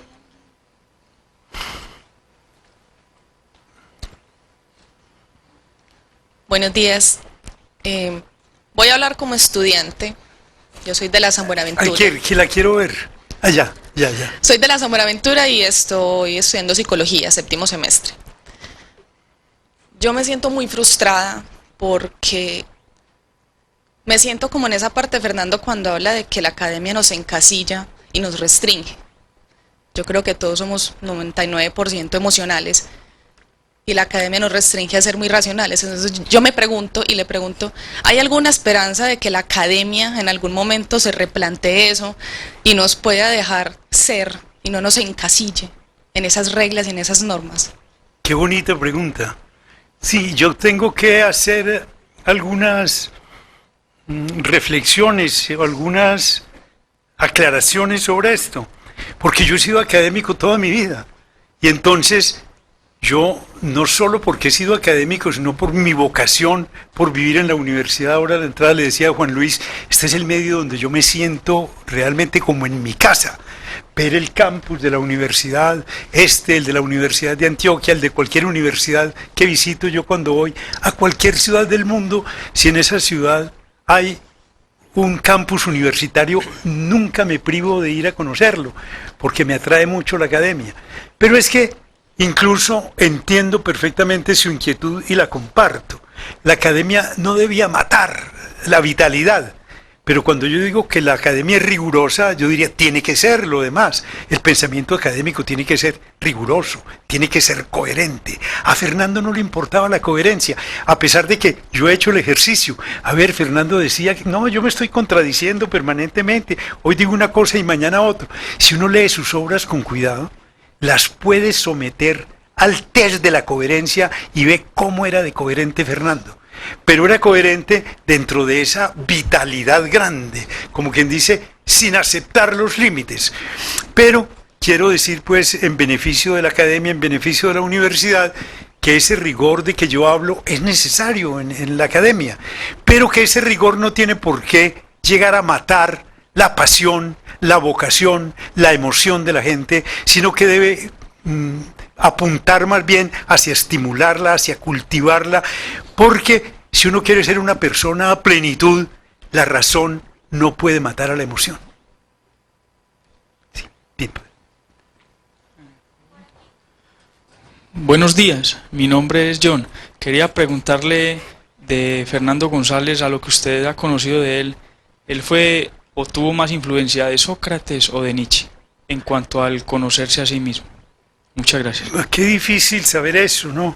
Buenos días. Voy a hablar como estudiante. Yo soy de la San Buenaventura. Ay, que la quiero ver. Allá, ya. Soy de la San Buenaventura y estoy estudiando psicología, 7º semestre. Yo me siento muy frustrada porque me siento como en esa parte de Fernando cuando habla de que la academia nos encasilla y nos restringe. Yo creo que todos somos 99% emocionales y la academia nos restringe a ser muy racionales. Entonces yo me pregunto y le pregunto, ¿hay alguna esperanza de que la academia en algún momento se replantee eso y nos pueda dejar ser y no nos encasille en esas reglas y en esas normas? Qué bonita pregunta. Sí, yo tengo que hacer algunas reflexiones o algunas aclaraciones sobre esto, porque yo he sido académico toda mi vida y entonces yo no solo porque he sido académico, sino por mi vocación por vivir en la universidad. Ahora a la entrada le decía a Juan Luis, este es el medio donde yo me siento realmente como en mi casa. Ver el campus de la universidad, el de la Universidad de Antioquia, el de cualquier universidad que visito yo cuando voy a cualquier ciudad del mundo, si en esa ciudad hay un campus universitario, nunca me privo de ir a conocerlo, porque me atrae mucho la academia. Pero es que incluso entiendo perfectamente su inquietud y la comparto. La academia no debía matar la vitalidad. Pero cuando yo digo que la academia es rigurosa, yo diría, tiene que ser lo demás. El pensamiento académico tiene que ser riguroso, tiene que ser coherente. A Fernando no le importaba la coherencia, a pesar de que yo he hecho el ejercicio. A ver, Fernando decía, no, yo me estoy contradiciendo permanentemente. Hoy digo una cosa y mañana otra. Si uno lee sus obras con cuidado, las puede someter al test de la coherencia y ve cómo era de coherente Fernando. Pero era coherente dentro de esa vitalidad grande, como quien dice, sin aceptar los límites. Pero quiero decir, pues, en beneficio de la academia, en beneficio de la universidad, que ese rigor de que yo hablo es necesario en la academia, pero que ese rigor no tiene por qué llegar a matar la pasión, la vocación, la emoción de la gente, sino que debe apuntar más bien hacia estimularla, hacia cultivarla, porque si uno quiere ser una persona a plenitud, la razón no puede matar a la emoción. Sí, bien. Buenos días, mi nombre es John. Quería preguntarle de Fernando González, a lo que usted ha conocido de él. ¿Él fue o tuvo más influencia de Sócrates o de Nietzsche en cuanto al conocerse a sí mismo? Muchas gracias. Qué difícil saber eso, ¿no?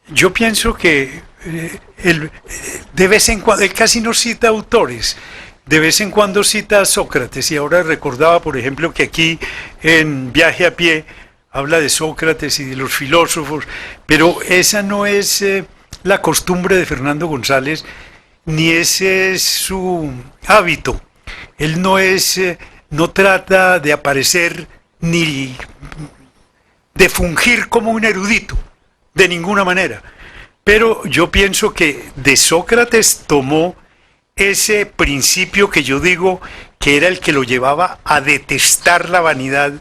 Yo pienso que él, de vez en cuando, él casi no cita autores, de vez en cuando cita a Sócrates, y ahora recordaba, por ejemplo, que aquí en Viaje a Pie habla de Sócrates y de los filósofos, pero esa no es la costumbre de Fernando González, ni ese es su hábito. Él no trata de aparecer ni de fungir como un erudito, de ninguna manera. Pero yo pienso que de Sócrates tomó ese principio que yo digo que era el que lo llevaba a detestar la vanidad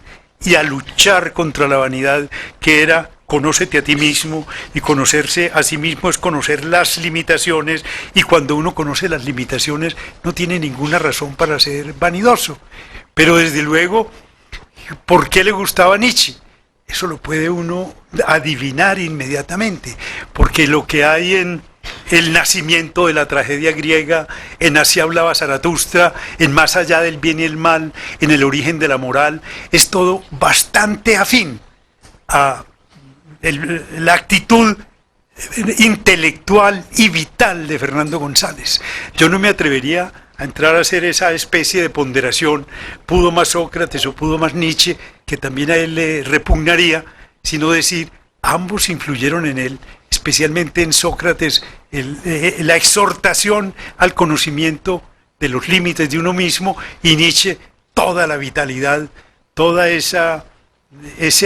y a luchar contra la vanidad, que era conócete a ti mismo, y conocerse a sí mismo es conocer las limitaciones, y cuando uno conoce las limitaciones no tiene ninguna razón para ser vanidoso. Pero desde luego, ¿por qué le gustaba Nietzsche? Eso lo puede uno adivinar inmediatamente, porque lo que hay en el nacimiento de la tragedia griega, en Así hablaba Zaratustra, en Más allá del bien y el mal, en el origen de la moral, es todo bastante afín a la actitud intelectual y vital de Fernando González. Yo no me atrevería a entrar a hacer esa especie de ponderación, pudo más Sócrates o pudo más Nietzsche, que también a él le repugnaría, sino decir, ambos influyeron en él, especialmente en Sócrates, la exhortación al conocimiento de los límites de uno mismo, y Nietzsche toda la vitalidad, toda ese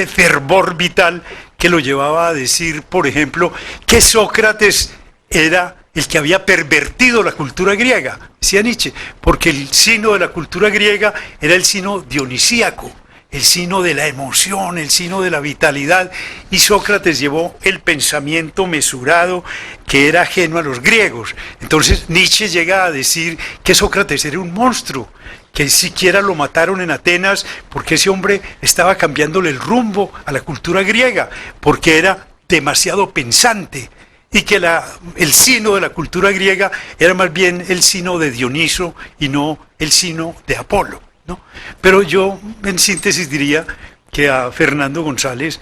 fervor vital que lo llevaba a decir, por ejemplo, que Sócrates era el que había pervertido la cultura griega, decía Nietzsche, porque el signo de la cultura griega era el signo dionisíaco, el signo de la emoción, el signo de la vitalidad, y Sócrates llevó el pensamiento mesurado que era ajeno a los griegos. Entonces Nietzsche llega a decir que Sócrates era un monstruo, que siquiera lo mataron en Atenas porque ese hombre estaba cambiándole el rumbo a la cultura griega, porque era demasiado pensante, y que el sino de la cultura griega era más bien el sino de Dioniso y no el sino de Apolo, ¿no? Pero yo en síntesis diría que a Fernando González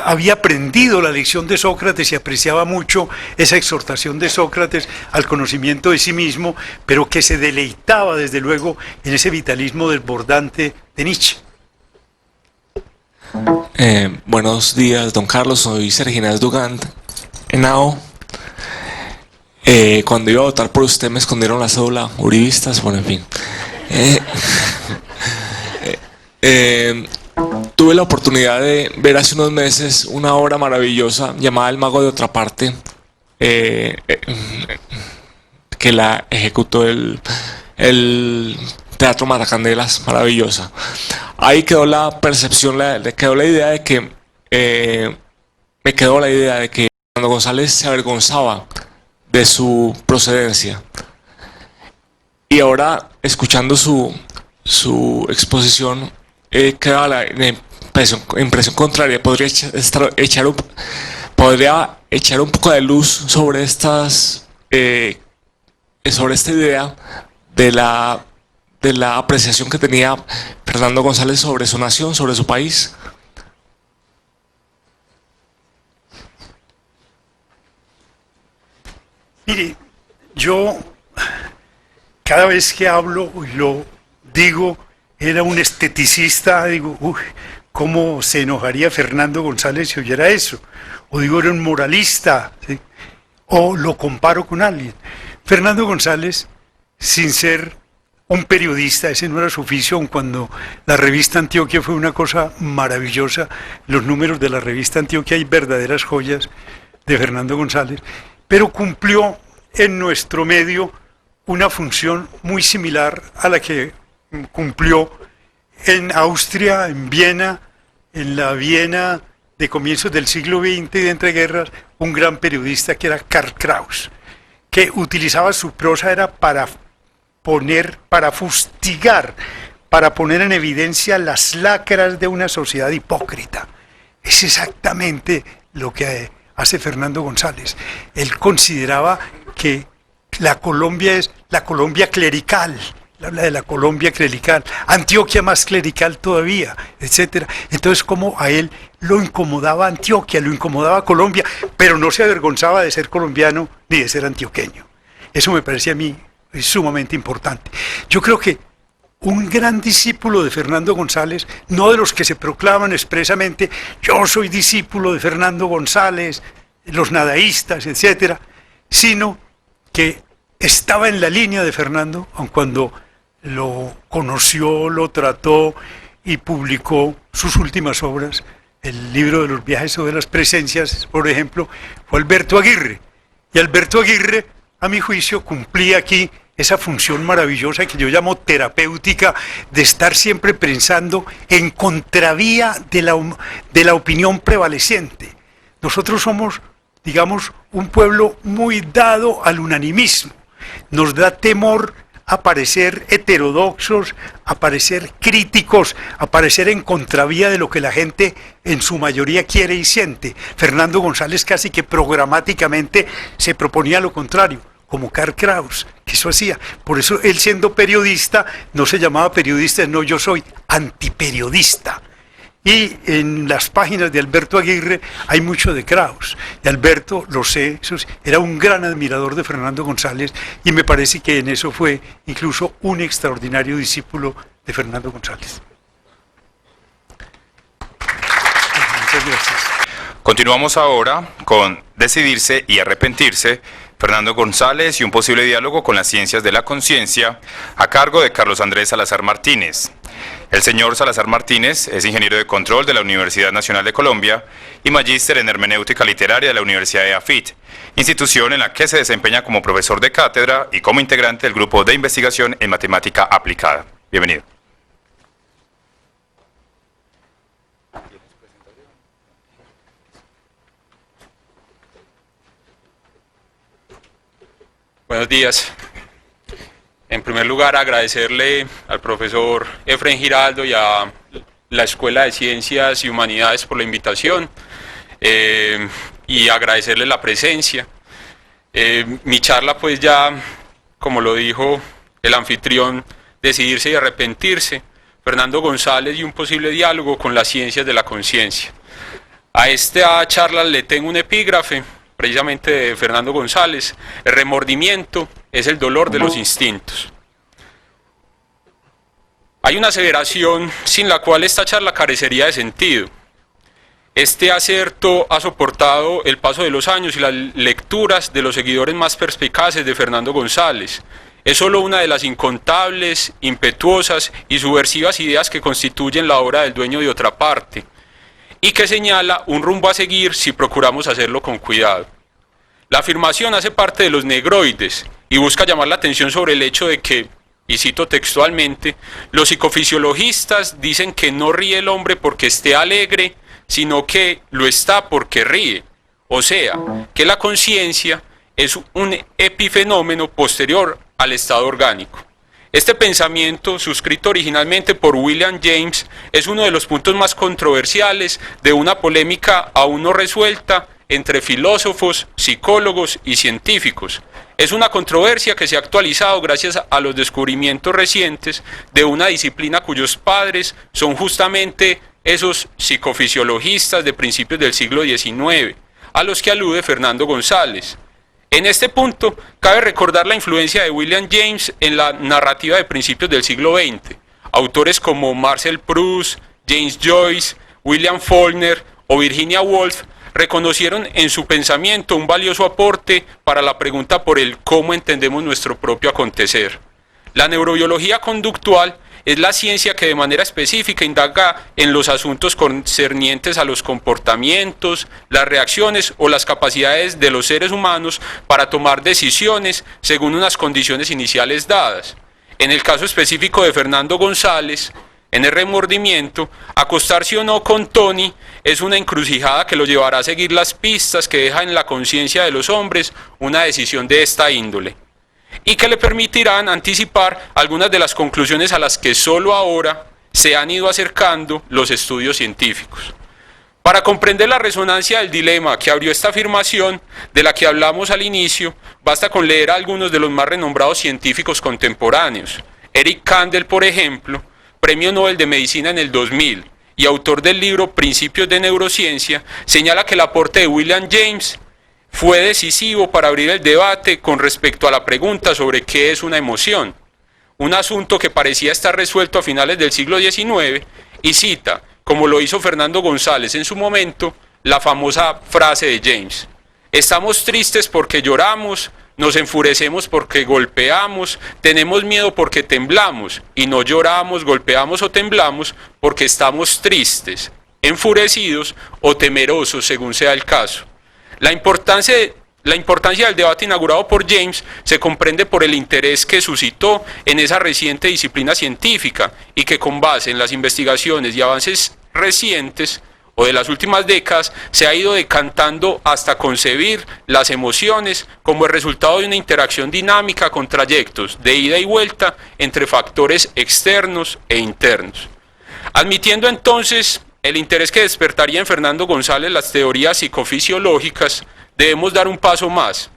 había aprendido la lección de Sócrates y apreciaba mucho esa exhortación de Sócrates al conocimiento de sí mismo, pero que se deleitaba desde luego en ese vitalismo desbordante de Nietzsche. Buenos días, don Carlos, soy Serginás Dugant, Henao. Cuando iba a votar por usted me escondieron la cédula, uribistas, bueno, en fin. Tuve la oportunidad de ver hace unos meses una obra maravillosa llamada El mago de otra parte, que la ejecutó el Teatro Matacandelas, maravillosa. Ahí quedó la percepción, quedó la idea de que me quedó la idea de que Fernando González se avergonzaba de su procedencia. Y ahora, escuchando su exposición, queda la impresión contraria. Podría echar un poco de luz sobre sobre esta idea de la apreciación que tenía Fernando González sobre su nación, sobre su país. Mire, yo cada vez que hablo y lo digo, era un esteticista, digo, uy, ¿cómo se enojaría Fernando González si oyera eso? O digo, era un moralista, ¿sí? O lo comparo con alguien. Fernando González, sin ser un periodista, ese no era su oficio, aun cuando la revista Antioquia fue una cosa maravillosa, los números de la revista Antioquia hay verdaderas joyas de Fernando González, pero cumplió en nuestro medio una función muy similar a la que cumplió en Austria, en Viena, en la Viena de comienzos del siglo XX y de entreguerras, un gran periodista que era Karl Kraus, que utilizaba su prosa era para fustigar, para poner en evidencia las lacras de una sociedad hipócrita. Es exactamente lo que hace Fernando González. Él consideraba que la Colombia es la Colombia clerical, habla de la Colombia clerical, Antioquia más clerical todavía, etcétera. Entonces, como a él lo incomodaba Antioquia, lo incomodaba Colombia, pero no se avergonzaba de ser colombiano ni de ser antioqueño. Eso me parece a mí sumamente importante. Yo creo que un gran discípulo de Fernando González, no de los que se proclaman expresamente, yo soy discípulo de Fernando González, los nadaístas, etcétera, sino que estaba en la línea de Fernando, aun cuando lo conoció, lo trató y publicó sus últimas obras, el libro de los viajes o de las presencias, por ejemplo, fue Alberto Aguirre. Y Alberto Aguirre, a mi juicio, cumplía aquí esa función maravillosa que yo llamo terapéutica, de estar siempre pensando en contravía de la opinión prevaleciente. Nosotros somos, digamos, un pueblo muy dado al unanimismo. Nos da temor a parecer heterodoxos, a parecer críticos, a parecer en contravía de lo que la gente en su mayoría quiere y siente. Fernando González casi que programáticamente se proponía lo contrario, como Karl Kraus, que eso hacía. Por eso él, siendo periodista, no se llamaba periodista, no, yo soy antiperiodista. Y en las páginas de Alberto Aguirre hay mucho de Kraus. Y Alberto, lo sé, era un gran admirador de Fernando González y me parece que en eso fue incluso un extraordinario discípulo de Fernando González. Muchas gracias. Continuamos ahora con Decidirse y Arrepentirse, Fernando González y un posible diálogo con las ciencias de la conciencia, a cargo de Carlos Andrés Salazar Martínez. El señor Salazar Martínez es ingeniero de control de la Universidad Nacional de Colombia y magíster en hermenéutica literaria de la Universidad de AFIT, institución en la que se desempeña como profesor de cátedra y como integrante del grupo de investigación en matemática aplicada. Bienvenido. Buenos días. En primer lugar, agradecerle al profesor Efraín Giraldo y a la Escuela de Ciencias y Humanidades por la invitación y agradecerle la presencia. Mi charla, pues ya, como lo dijo el anfitrión, Decidirse y Arrepentirse, Fernando González y un posible diálogo con las ciencias de la conciencia. A esta charla le tengo un epígrafe, precisamente de Fernando González: el remordimiento es el dolor de los instintos. Hay una aseveración sin la cual esta charla carecería de sentido. Este acerto ha soportado el paso de los años y las lecturas de los seguidores más perspicaces de Fernando González. Es solo una de las incontables, impetuosas y subversivas ideas que constituyen la obra del dueño de otra parte, y que señala un rumbo a seguir si procuramos hacerlo con cuidado. La afirmación hace parte de los negroides y busca llamar la atención sobre el hecho de que, y cito textualmente, los psicofisiologistas dicen que no ríe el hombre porque esté alegre, sino que lo está porque ríe. O sea, que la conciencia es un epifenómeno posterior al estado orgánico. Este pensamiento, suscrito originalmente por William James, es uno de los puntos más controversiales de una polémica aún no resuelta entre filósofos, psicólogos y científicos. Es una controversia que se ha actualizado gracias a los descubrimientos recientes de una disciplina cuyos padres son justamente esos psicofisiologistas de principios del siglo XIX, a los que alude Fernando González. En este punto, cabe recordar la influencia de William James en la narrativa de principios del siglo XX. Autores como Marcel Proust, James Joyce, William Faulkner o Virginia Woolf reconocieron en su pensamiento un valioso aporte para la pregunta por el cómo entendemos nuestro propio acontecer. La neurobiología conductual es la ciencia que de manera específica indaga en los asuntos concernientes a los comportamientos, las reacciones o las capacidades de los seres humanos para tomar decisiones según unas condiciones iniciales dadas. En el caso específico de Fernando González, en el remordimiento, acostarse o no con Tony es una encrucijada que lo llevará a seguir las pistas que deja en la conciencia de los hombres una decisión de esta índole, y que le permitirán anticipar algunas de las conclusiones a las que solo ahora se han ido acercando los estudios científicos. Para comprender la resonancia del dilema que abrió esta afirmación, de la que hablamos al inicio, basta con leer a algunos de los más renombrados científicos contemporáneos. Eric Kandel, por ejemplo, Premio Nobel de Medicina en el 2000 y autor del libro Principios de Neurociencia, señala que el aporte de William James fue decisivo para abrir el debate con respecto a la pregunta sobre qué es una emoción, un asunto que parecía estar resuelto a finales del siglo XIX, y cita, como lo hizo Fernando González en su momento, la famosa frase de James: estamos tristes porque lloramos, nos enfurecemos porque golpeamos, tenemos miedo porque temblamos, y no lloramos, golpeamos o temblamos porque estamos tristes, enfurecidos o temerosos, según sea el caso. La importancia del debate inaugurado por James se comprende por el interés que suscitó en esa reciente disciplina científica y que, con base en las investigaciones y avances recientes o de las últimas décadas, se ha ido decantando hasta concebir las emociones como el resultado de una interacción dinámica con trayectos de ida y vuelta entre factores externos e internos. Admitiendo entonces el interés que despertaría en Fernando González las teorías psicofisiológicas, debemos dar un paso más.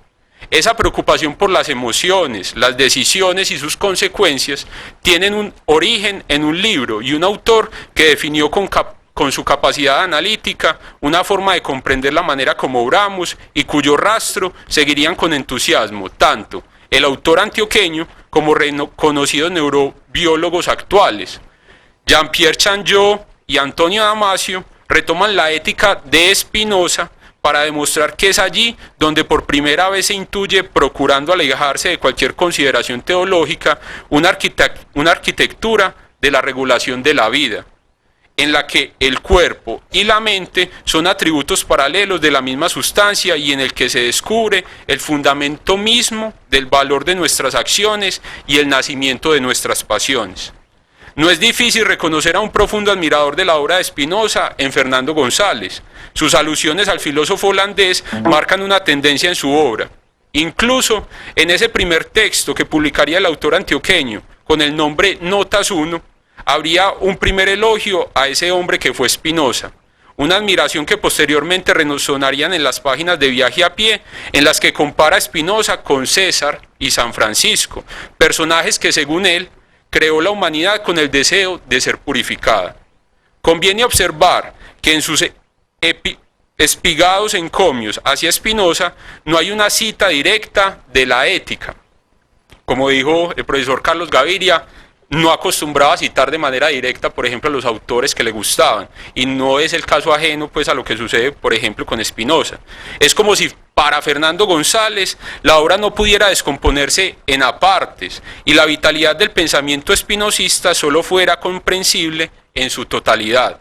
Esa preocupación por las emociones, las decisiones y sus consecuencias tienen un origen en un libro y un autor que definió con su capacidad analítica una forma de comprender la manera como obramos y cuyo rastro seguirían con entusiasmo tanto el autor antioqueño como reconocidos neurobiólogos actuales. Jean-Pierre Changeux y Antonio Damasio retoman la ética de Spinoza para demostrar que es allí donde por primera vez se intuye, procurando alejarse de cualquier consideración teológica, una arquitectura de la regulación de la vida, en la que el cuerpo y la mente son atributos paralelos de la misma sustancia y en el que se descubre el fundamento mismo del valor de nuestras acciones y el nacimiento de nuestras pasiones. No es difícil reconocer a un profundo admirador de la obra de Spinoza en Fernando González. Sus alusiones al filósofo holandés marcan una tendencia en su obra. Incluso en ese primer texto que publicaría el autor antioqueño, con el nombre Notas 1, habría un primer elogio a ese hombre que fue Spinoza, una admiración que posteriormente resonarían en las páginas de Viaje a Pie, en las que compara a Spinoza con César y San Francisco, personajes que, según él, creó la humanidad con el deseo de ser purificada. Conviene observar que en sus espigados encomios hacia Spinoza no hay una cita directa de la ética. Como dijo el profesor Carlos Gaviria, no acostumbraba a citar de manera directa, por ejemplo, a los autores que le gustaban, y no es el caso ajeno pues a lo que sucede, por ejemplo, con Spinoza. Es como si para Fernando González la obra no pudiera descomponerse en apartes y la vitalidad del pensamiento espinosista solo fuera comprensible en su totalidad.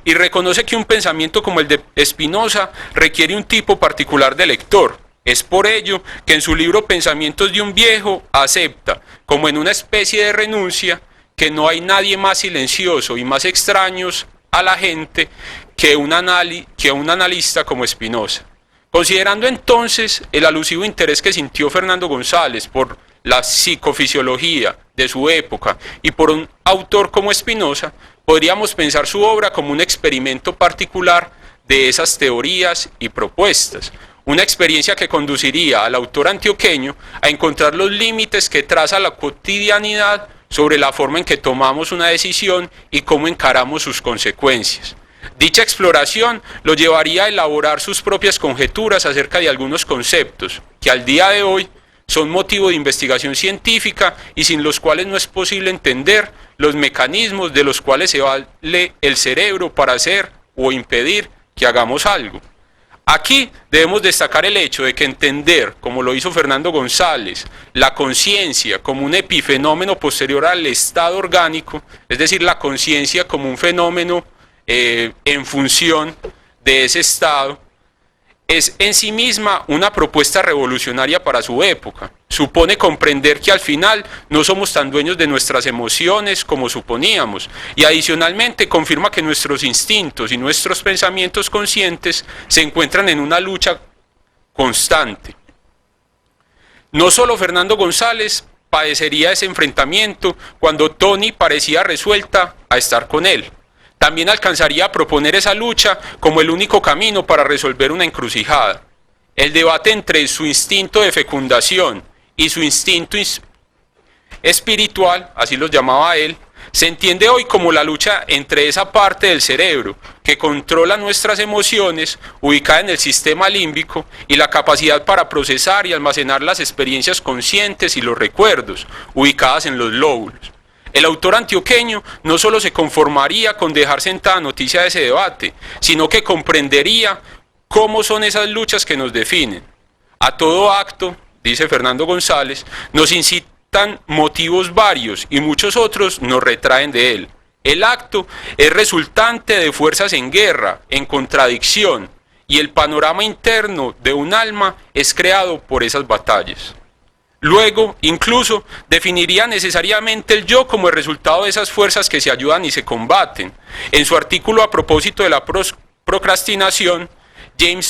Y reconoce que un pensamiento como el de Spinoza requiere un tipo particular de lector. Es por ello que en su libro Pensamientos de un viejo acepta, como en una especie de renuncia, que no hay nadie más silencioso y más extraño a la gente que un analista como Spinoza. Considerando entonces el alusivo interés que sintió Fernando González por la psicofisiología de su época y por un autor como Spinoza, podríamos pensar su obra como un experimento particular de esas teorías y propuestas. Una experiencia que conduciría al autor antioqueño a encontrar los límites que traza la cotidianidad sobre la forma en que tomamos una decisión y cómo encaramos sus consecuencias. Dicha exploración lo llevaría a elaborar sus propias conjeturas acerca de algunos conceptos que al día de hoy son motivo de investigación científica y sin los cuales no es posible entender los mecanismos de los cuales se vale el cerebro para hacer o impedir que hagamos algo. Aquí debemos destacar el hecho de que entender, como lo hizo Fernando González, la conciencia como un epifenómeno posterior al estado orgánico, es decir, la conciencia como un fenómeno en función de ese estado, es en sí misma una propuesta revolucionaria para su época. Supone comprender que al final no somos tan dueños de nuestras emociones como suponíamos, y adicionalmente confirma que nuestros instintos y nuestros pensamientos conscientes se encuentran en una lucha constante. No solo Fernando González padecería ese enfrentamiento cuando Toni parecía resuelta a estar con él. También alcanzaría a proponer esa lucha como el único camino para resolver una encrucijada. El debate entre su instinto de fecundación y su instinto espiritual, así los llamaba él, se entiende hoy como la lucha entre esa parte del cerebro que controla nuestras emociones, ubicada en el sistema límbico, y la capacidad para procesar y almacenar las experiencias conscientes y los recuerdos, ubicadas en los lóbulos. El autor antioqueño no solo se conformaría con dejar sentada noticia de ese debate, sino que comprendería cómo son esas luchas que nos definen. A todo acto, dice Fernando González, nos incitan motivos varios y muchos otros nos retraen de él. El acto es resultante de fuerzas en guerra, en contradicción, y el panorama interno de un alma es creado por esas batallas. Luego, incluso, definiría necesariamente el yo como el resultado de esas fuerzas que se ayudan y se combaten. En su artículo a propósito de la procrastinación, James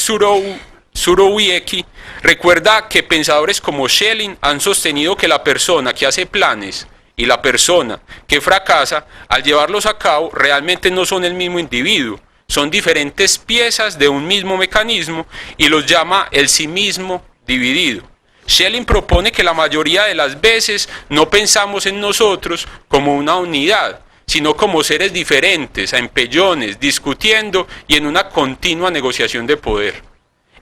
Surowiecki recuerda que pensadores como Schelling han sostenido que la persona que hace planes y la persona que fracasa al llevarlos a cabo realmente no son el mismo individuo, son diferentes piezas de un mismo mecanismo y los llama el sí mismo dividido. Schelling propone que la mayoría de las veces no pensamos en nosotros como una unidad, sino como seres diferentes, a empellones, discutiendo y en una continua negociación de poder.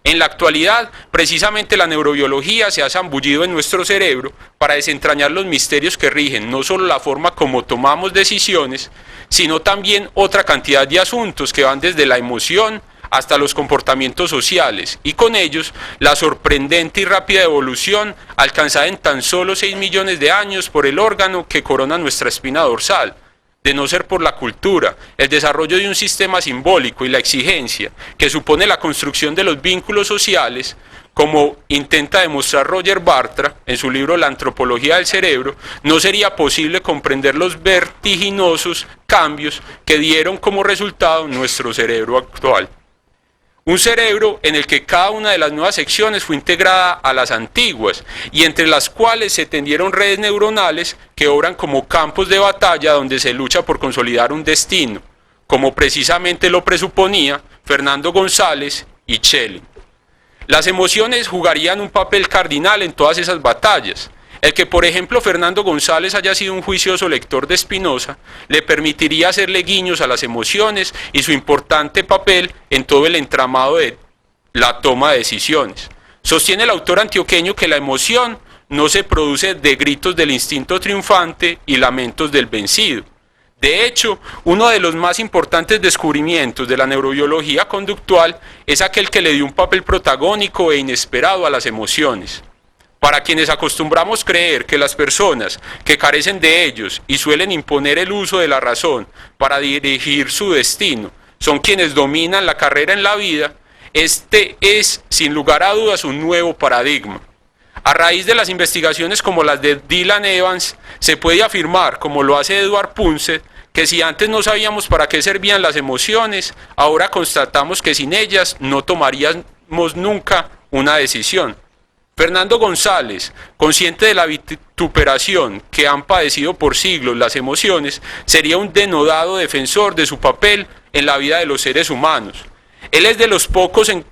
En la actualidad, precisamente la neurobiología se ha zambullido en nuestro cerebro para desentrañar los misterios que rigen no solo la forma como tomamos decisiones, sino también otra cantidad de asuntos que van desde la emoción hasta los comportamientos sociales, y con ellos la sorprendente y rápida evolución alcanzada en tan solo 6 millones de años por el órgano que corona nuestra espina dorsal. De no ser por la cultura, el desarrollo de un sistema simbólico y la exigencia que supone la construcción de los vínculos sociales, como intenta demostrar Roger Bartra en su libro La antropología del cerebro, no sería posible comprender los vertiginosos cambios que dieron como resultado nuestro cerebro actual. Un cerebro en el que cada una de las nuevas secciones fue integrada a las antiguas y entre las cuales se tendieron redes neuronales que obran como campos de batalla donde se lucha por consolidar un destino, como precisamente lo presuponía Fernando González y Schelling. Las emociones jugarían un papel cardinal en todas esas batallas. El que, por ejemplo, Fernando González haya sido un juicioso lector de Spinoza le permitiría hacerle guiños a las emociones y su importante papel en todo el entramado de la toma de decisiones. Sostiene el autor antioqueño que la emoción no se produce de gritos del instinto triunfante y lamentos del vencido. De hecho, uno de los más importantes descubrimientos de la neurobiología conductual es aquel que le dio un papel protagónico e inesperado a las emociones. Para quienes acostumbramos creer que las personas que carecen de ellos y suelen imponer el uso de la razón para dirigir su destino son quienes dominan la carrera en la vida, este es, sin lugar a dudas, un nuevo paradigma. A raíz de las investigaciones como las de Dylan Evans, se puede afirmar, como lo hace Edward Punset, que si antes no sabíamos para qué servían las emociones, ahora constatamos que sin ellas no tomaríamos nunca una decisión. Fernando González, consciente de la vituperación que han padecido por siglos las emociones, sería un denodado defensor de su papel en la vida de los seres humanos. Él es de los pocos en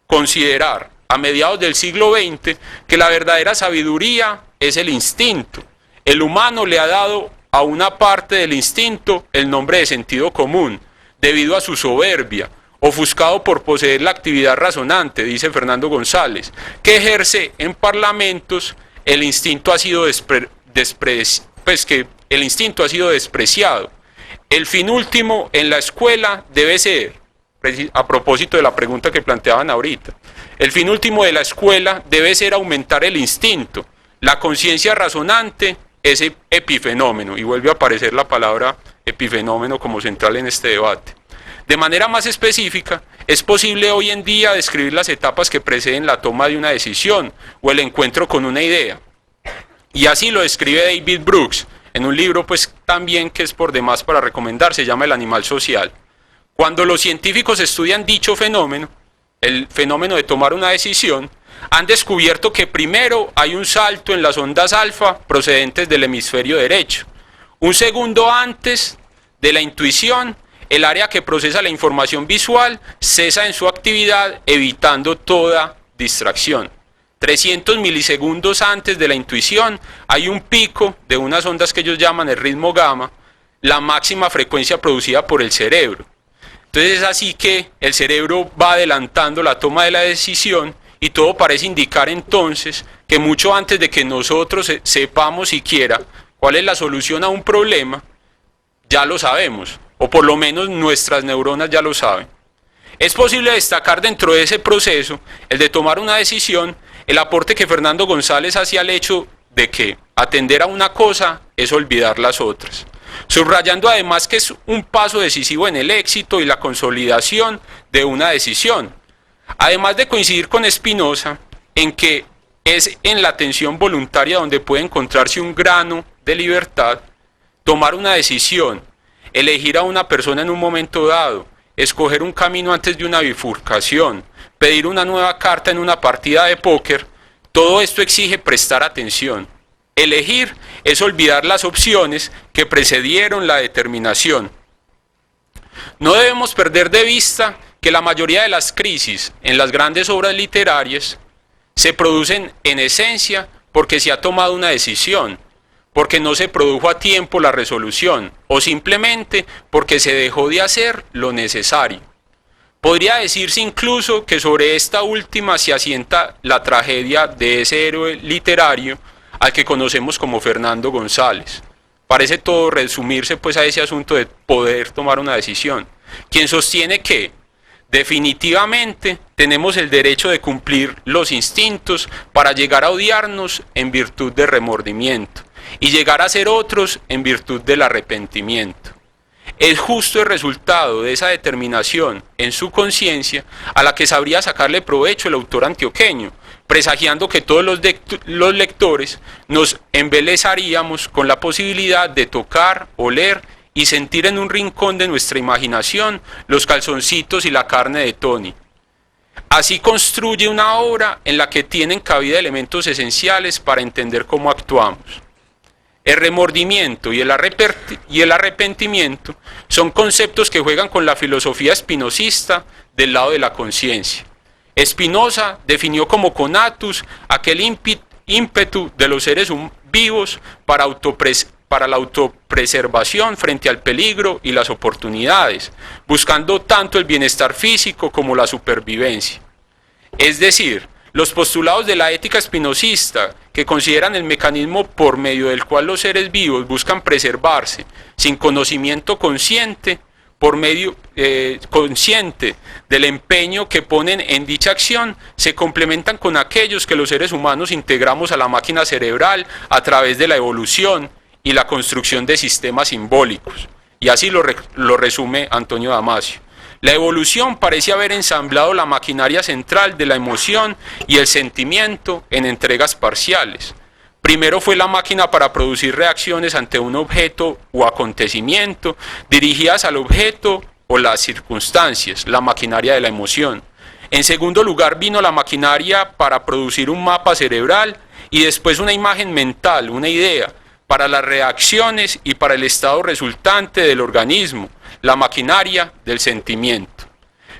considerar a mediados del siglo XX que la verdadera sabiduría es el instinto. El humano le ha dado a una parte del instinto el nombre de sentido común, debido a su soberbia, ofuscado por poseer la actividad razonante, dice Fernando González, que ejerce en parlamentos. El instinto ha sido despreciado. El fin último en la escuela debe ser, a propósito de la pregunta que planteaban ahorita, el fin último de la escuela debe ser aumentar el instinto. La conciencia razonante es epifenómeno, y vuelve a aparecer la palabra epifenómeno como central en este debate. De manera más específica, es posible hoy en día describir las etapas que preceden la toma de una decisión o el encuentro con una idea. Y así lo describe David Brooks en un libro pues también que es por demás para recomendar, se llama El animal social. Cuando los científicos estudian dicho fenómeno, el fenómeno de tomar una decisión, han descubierto que primero hay un salto en las ondas alfa procedentes del hemisferio derecho. Un segundo antes de la intuición, el área que procesa la información visual cesa en su actividad, evitando toda distracción. 300 milisegundos antes de la intuición hay un pico de unas ondas que ellos llaman el ritmo gamma, la máxima frecuencia producida por el cerebro. Entonces es así que el cerebro va adelantando la toma de la decisión y todo parece indicar entonces que mucho antes de que nosotros sepamos siquiera cuál es la solución a un problema, ya lo sabemos, o por lo menos nuestras neuronas ya lo saben. Es posible destacar dentro de ese proceso, el de tomar una decisión, el aporte que Fernando González hacía al hecho de que atender a una cosa es olvidar las otras, subrayando además que es un paso decisivo en el éxito y la consolidación de una decisión. Además de coincidir con Spinoza en que es en la atención voluntaria donde puede encontrarse un grano de libertad, tomar una decisión, elegir a una persona en un momento dado, escoger un camino antes de una bifurcación, pedir una nueva carta en una partida de póker, todo esto exige prestar atención. Elegir es olvidar las opciones que precedieron la determinación. No debemos perder de vista que la mayoría de las crisis en las grandes obras literarias se producen en esencia porque se ha tomado una decisión, porque no se produjo a tiempo la resolución o simplemente porque se dejó de hacer lo necesario. Podría decirse incluso que sobre esta última se asienta la tragedia de ese héroe literario al que conocemos como Fernando González. Parece todo resumirse pues a ese asunto de poder tomar una decisión, quien sostiene que definitivamente tenemos el derecho de cumplir los instintos para llegar a odiarnos en virtud de remordimiento y llegar a ser otros en virtud del arrepentimiento. Es justo el resultado de esa determinación en su conciencia a la que sabría sacarle provecho el autor antioqueño, presagiando que todos los lectores nos embelezaríamos con la posibilidad de tocar, oler y sentir en un rincón de nuestra imaginación los calzoncitos y la carne de Tony. Así construye una obra en la que tienen cabida elementos esenciales para entender cómo actuamos. El remordimiento y el arrepentimiento son conceptos que juegan con la filosofía espinosista del lado de la conciencia. Spinoza definió como conatus aquel ímpetu de los seres vivos para la autopreservación frente al peligro y las oportunidades, buscando tanto el bienestar físico como la supervivencia. Es decir, los postulados de la ética espinosista, que consideran el mecanismo por medio del cual los seres vivos buscan preservarse sin conocimiento consciente, por medio consciente del empeño que ponen en dicha acción, se complementan con aquellos que los seres humanos integramos a la máquina cerebral a través de la evolución y la construcción de sistemas simbólicos. Y así lo resume Antonio Damasio. La evolución parece haber ensamblado la maquinaria central de la emoción y el sentimiento en entregas parciales. Primero fue la máquina para producir reacciones ante un objeto o acontecimiento dirigidas al objeto o las circunstancias, la maquinaria de la emoción. En segundo lugar vino la maquinaria para producir un mapa cerebral y después una imagen mental, una idea, para las reacciones y para el estado resultante del organismo, la maquinaria del sentimiento.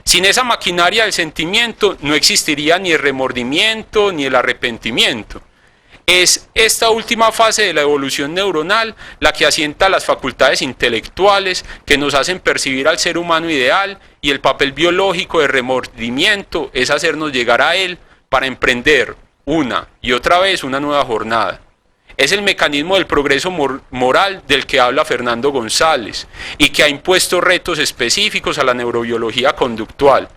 Sin esa maquinaria del sentimiento no existiría ni el remordimiento ni el arrepentimiento. Es esta última fase de la evolución neuronal la que asienta las facultades intelectuales que nos hacen percibir al ser humano ideal, y el papel biológico de remordimiento es hacernos llegar a él para emprender una y otra vez una nueva jornada. Es el mecanismo del progreso moral del que habla Fernando González y que ha impuesto retos específicos a la neurobiología conductual.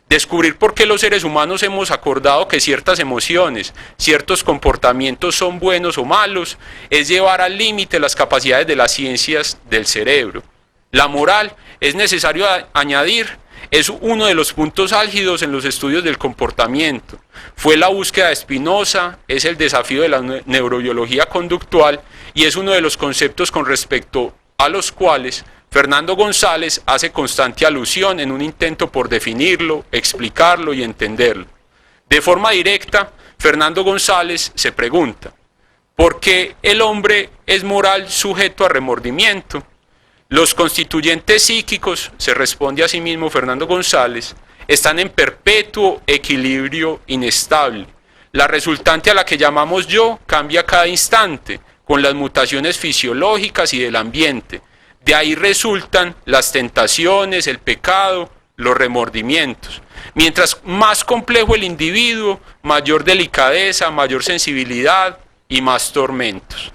Descubrir por qué los seres humanos hemos acordado que ciertas emociones, ciertos comportamientos son buenos o malos, es llevar al límite las capacidades de las ciencias del cerebro. La moral, es necesario añadir, es uno de los puntos álgidos en los estudios del comportamiento. Fue la búsqueda de Spinoza, es el desafío de la neurobiología conductual y es uno de los conceptos con respecto a los cuales Fernando González hace constante alusión en un intento por definirlo, explicarlo y entenderlo. De forma directa, Fernando González se pregunta, ¿por qué el hombre es moral sujeto a remordimiento? Los constituyentes psíquicos, se responde a sí mismo Fernando González, están en perpetuo equilibrio inestable. La resultante a la que llamamos yo cambia cada instante, con las mutaciones fisiológicas y del ambiente. De ahí resultan las tentaciones, el pecado, los remordimientos. Mientras más complejo el individuo, mayor delicadeza, mayor sensibilidad y más tormentos.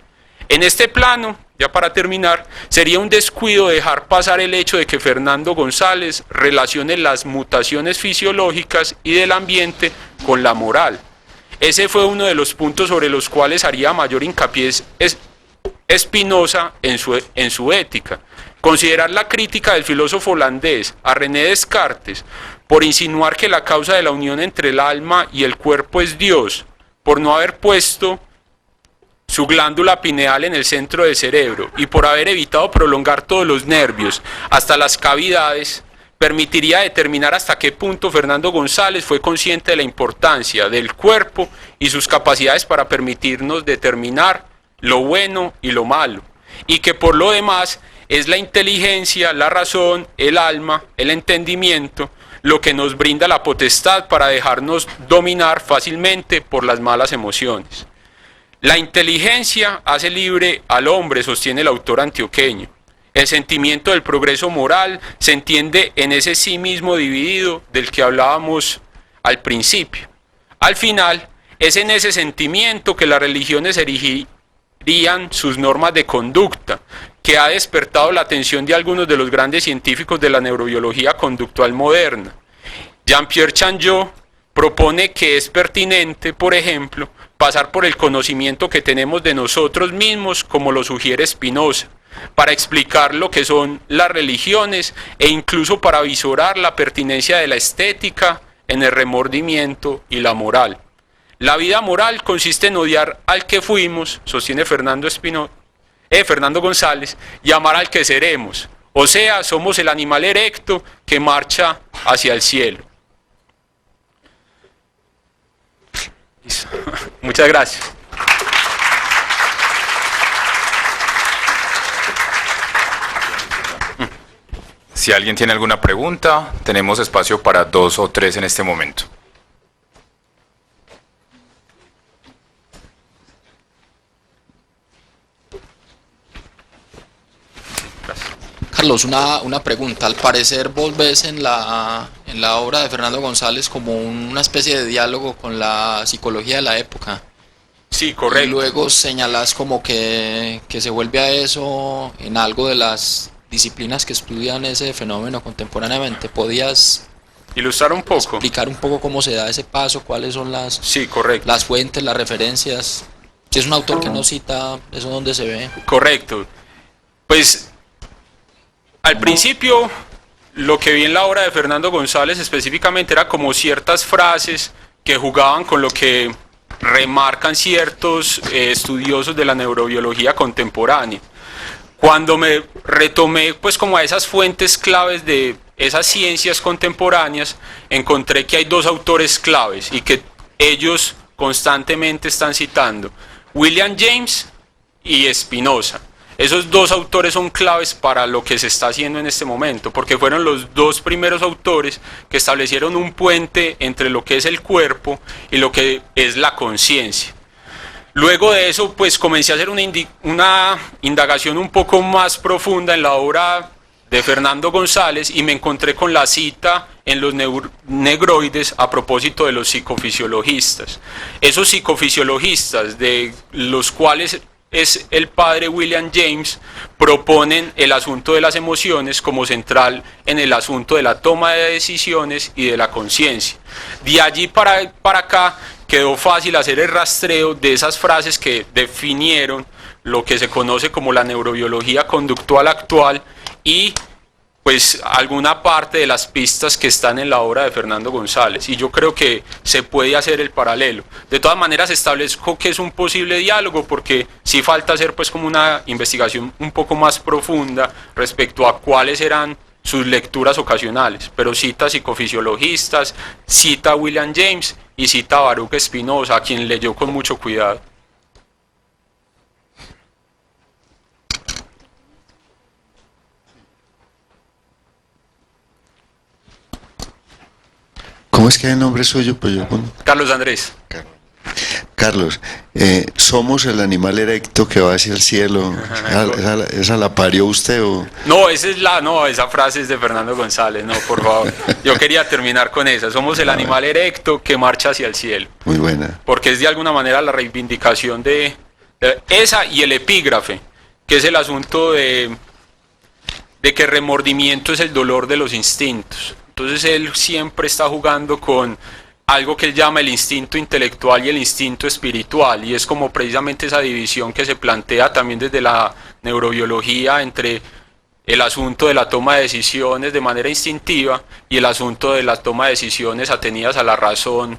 En este plano, ya para terminar, sería un descuido dejar pasar el hecho de que Fernando González relacione las mutaciones fisiológicas y del ambiente con la moral. Ese fue uno de los puntos sobre los cuales haría mayor hincapié Spinoza en su ética. Considerar la crítica del filósofo holandés a René Descartes por insinuar que la causa de la unión entre el alma y el cuerpo es Dios, por no haber puesto su glándula pineal en el centro del cerebro y por haber evitado prolongar todos los nervios hasta las cavidades, permitiría determinar hasta qué punto Fernando González fue consciente de la importancia del cuerpo y sus capacidades para permitirnos determinar lo bueno y lo malo, y que por lo demás es la inteligencia, la razón, el alma, el entendimiento, lo que nos brinda la potestad para dejarnos dominar fácilmente por las malas emociones. La inteligencia hace libre al hombre, sostiene el autor antioqueño. El sentimiento del progreso moral se entiende en ese sí mismo dividido del que hablábamos al principio. Al final, es en ese sentimiento que las religiones erigirían sus normas de conducta, que ha despertado la atención de algunos de los grandes científicos de la neurobiología conductual moderna. Jean-Pierre Changeux propone que es pertinente, por ejemplo, pasar por el conocimiento que tenemos de nosotros mismos, como lo sugiere Spinoza, para explicar lo que son las religiones e incluso para visorar la pertinencia de la estética en el remordimiento y la moral. La vida moral consiste en odiar al que fuimos, sostiene Fernando González, y amar al que seremos. O sea, somos el animal erecto que marcha hacia el cielo. Muchas gracias. Si alguien tiene alguna pregunta, tenemos espacio para 2 o 3 en este momento. Carlos, una pregunta. Al parecer vos ves en la obra de Fernando González como una especie de diálogo con la psicología de la época. Sí, correcto. Y luego señalás como que se vuelve a eso en algo de las disciplinas que estudian ese fenómeno contemporáneamente. ¿Podías ilustrar un poco? Explicar un poco cómo se da ese paso, cuáles son las fuentes, las referencias. Si es un autor que no cita, ¿eso dónde se ve? Correcto. Pues al principio lo que vi en la obra de Fernando González específicamente era como ciertas frases que jugaban con lo que remarcan ciertos estudiosos de la neurobiología contemporánea. Cuando me retomé pues como a esas fuentes claves de esas ciencias contemporáneas, encontré que hay 2 autores claves y que ellos constantemente están citando: William James y Spinoza. Esos dos autores son claves para lo que se está haciendo en este momento, porque fueron los dos primeros autores que establecieron un puente entre lo que es el cuerpo y lo que es la conciencia. Luego de eso, pues comencé a hacer una indagación un poco más profunda en la obra de Fernando González y me encontré con la cita en los negroides a propósito de los psicofisiologistas. Esos psicofisiologistas, de los cuales es el padre William James, proponen el asunto de las emociones como central en el asunto de la toma de decisiones y de la conciencia. De allí para acá quedó fácil hacer el rastreo de esas frases que definieron lo que se conoce como la neurobiología conductual actual y pues alguna parte de las pistas que están en la obra de Fernando González, y yo creo que se puede hacer el paralelo. De todas maneras establezco que es un posible diálogo porque sí falta hacer pues como una investigación un poco más profunda respecto a cuáles eran sus lecturas ocasionales, pero cita psicofisiologistas, cita a William James y cita a Baruch Spinoza, a quien leyó con mucho cuidado. ¿Cómo es que es el nombre suyo? Pues yo Carlos Andrés. Carlos, ¿somos el animal erecto que va hacia el cielo? ¿Esa la parió usted o...? No, esa frase es de Fernando González, no, por favor. Yo quería terminar con esa. Somos el animal erecto que marcha hacia el cielo. Muy buena. Porque es de alguna manera la reivindicación de esa y el epígrafe, que es el asunto de que remordimiento es el dolor de los instintos. Entonces él siempre está jugando con algo que él llama el instinto intelectual y el instinto espiritual, y es como precisamente esa división que se plantea también desde la neurobiología entre el asunto de la toma de decisiones de manera instintiva y el asunto de la toma de decisiones atenidas a la razón,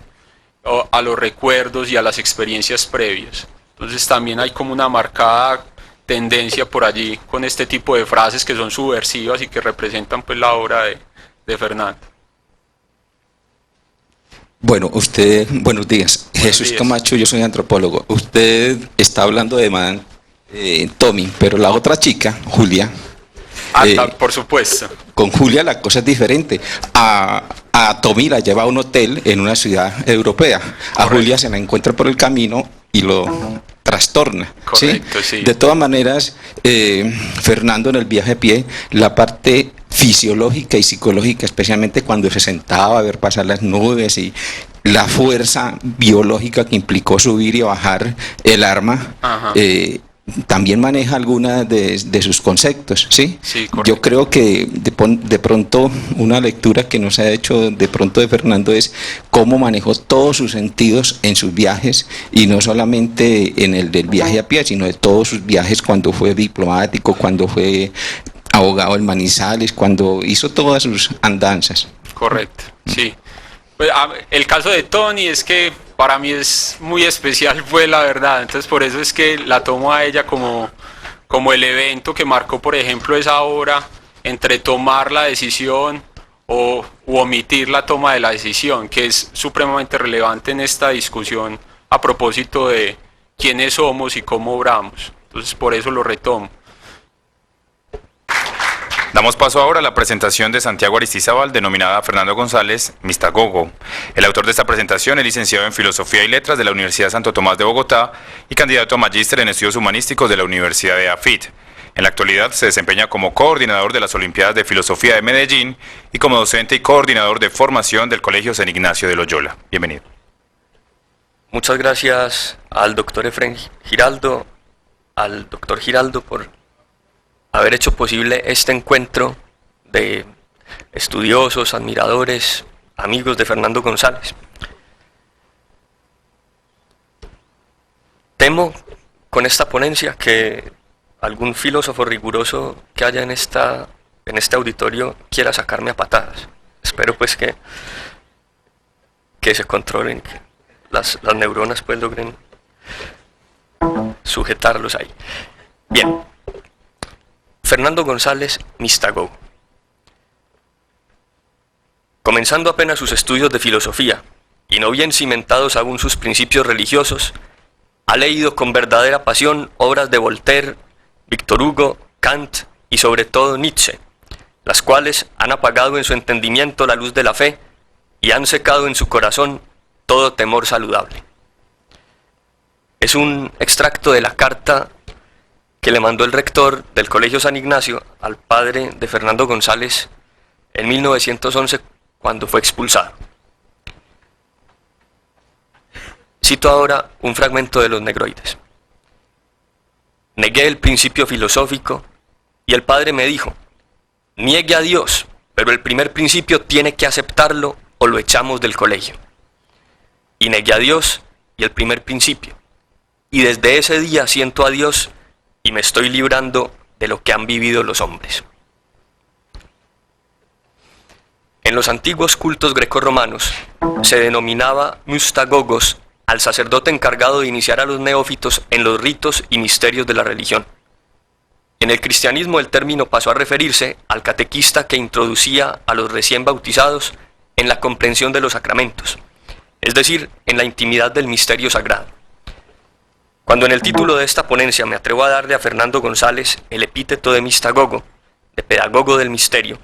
a los recuerdos y a las experiencias previas. Entonces también hay como una marcada tendencia por allí con este tipo de frases que son subversivas y que representan pues la obra de Fernando. Bueno, buenos días. Jesús Camacho, yo soy antropólogo. Usted está hablando de Madame Tommy, pero la otra chica, Julia. Por supuesto. Con Julia la cosa es diferente. A Tommy la lleva a un hotel en una ciudad europea. A Julia se la encuentra por el camino y lo trastorna. Correcto, ¿sí? De todas maneras, Fernando en el viaje a pie, la parte fisiológica y psicológica, especialmente cuando se sentaba a ver pasar las nubes y la fuerza biológica que implicó subir y bajar el arma, también maneja algunas de sus conceptos, ¿sí? Sí, correcto. Yo creo que de pronto una lectura que nos ha hecho de pronto de Fernando es cómo manejó todos sus sentidos en sus viajes, y no solamente en el del viaje a pie, sino de todos sus viajes cuando fue diplomático, cuando fue abogado en Manizales, cuando hizo todas sus andanzas. Correcto, sí. Pues, el caso de Tony es que para mí es muy especial, fue la verdad, entonces por eso es que la tomo a ella como el evento que marcó, por ejemplo, esa hora entre tomar la decisión u omitir la toma de la decisión, que es supremamente relevante en esta discusión a propósito de quiénes somos y cómo obramos. Entonces por eso lo retomo. Damos paso ahora a la presentación de Santiago Aristizábal, denominada Fernando González, Mistagogo. El autor de esta presentación es licenciado en Filosofía y Letras de la Universidad Santo Tomás de Bogotá y candidato a magíster en Estudios Humanísticos de la Universidad de AFIT. En la actualidad se desempeña como coordinador de las Olimpiadas de Filosofía de Medellín y como docente y coordinador de formación del Colegio San Ignacio de Loyola. Bienvenido. Muchas gracias al doctor Efrén Giraldo, al doctor Giraldo por haber hecho posible este encuentro de estudiosos, admiradores, amigos de Fernando González. Temo con esta ponencia que algún filósofo riguroso que haya en este auditorio quiera sacarme a patadas. Espero pues que se controlen, que las neuronas pues logren sujetarlos ahí. Bien. Fernando González Mistagogo. Comenzando apenas sus estudios de filosofía, y no bien cimentados aún sus principios religiosos, ha leído con verdadera pasión obras de Voltaire Víctor Hugo, Kant y sobre todo Nietzsche, las cuales han apagado en su entendimiento la luz de la fe y han secado en su corazón todo temor saludable. Es un extracto de la carta que le mandó el rector del Colegio San Ignacio al padre de Fernando González en 1911 cuando fue expulsado. Cito ahora un fragmento de Los Negroides. Negué el principio filosófico y el padre me dijo: niegue a Dios, pero el primer principio tiene que aceptarlo o lo echamos del colegio. Y negué a Dios y el primer principio. Y desde ese día siento a Dios y me estoy librando de lo que han vivido los hombres. En los antiguos cultos grecorromanos se denominaba mustagogos al sacerdote encargado de iniciar a los neófitos en los ritos y misterios de la religión. En el cristianismo el término pasó a referirse al catequista que introducía a los recién bautizados en la comprensión de los sacramentos, es decir, en la intimidad del misterio sagrado. Cuando en el título de esta ponencia me atrevo a darle a Fernando González el epíteto de mistagogo, de pedagogo del misterio,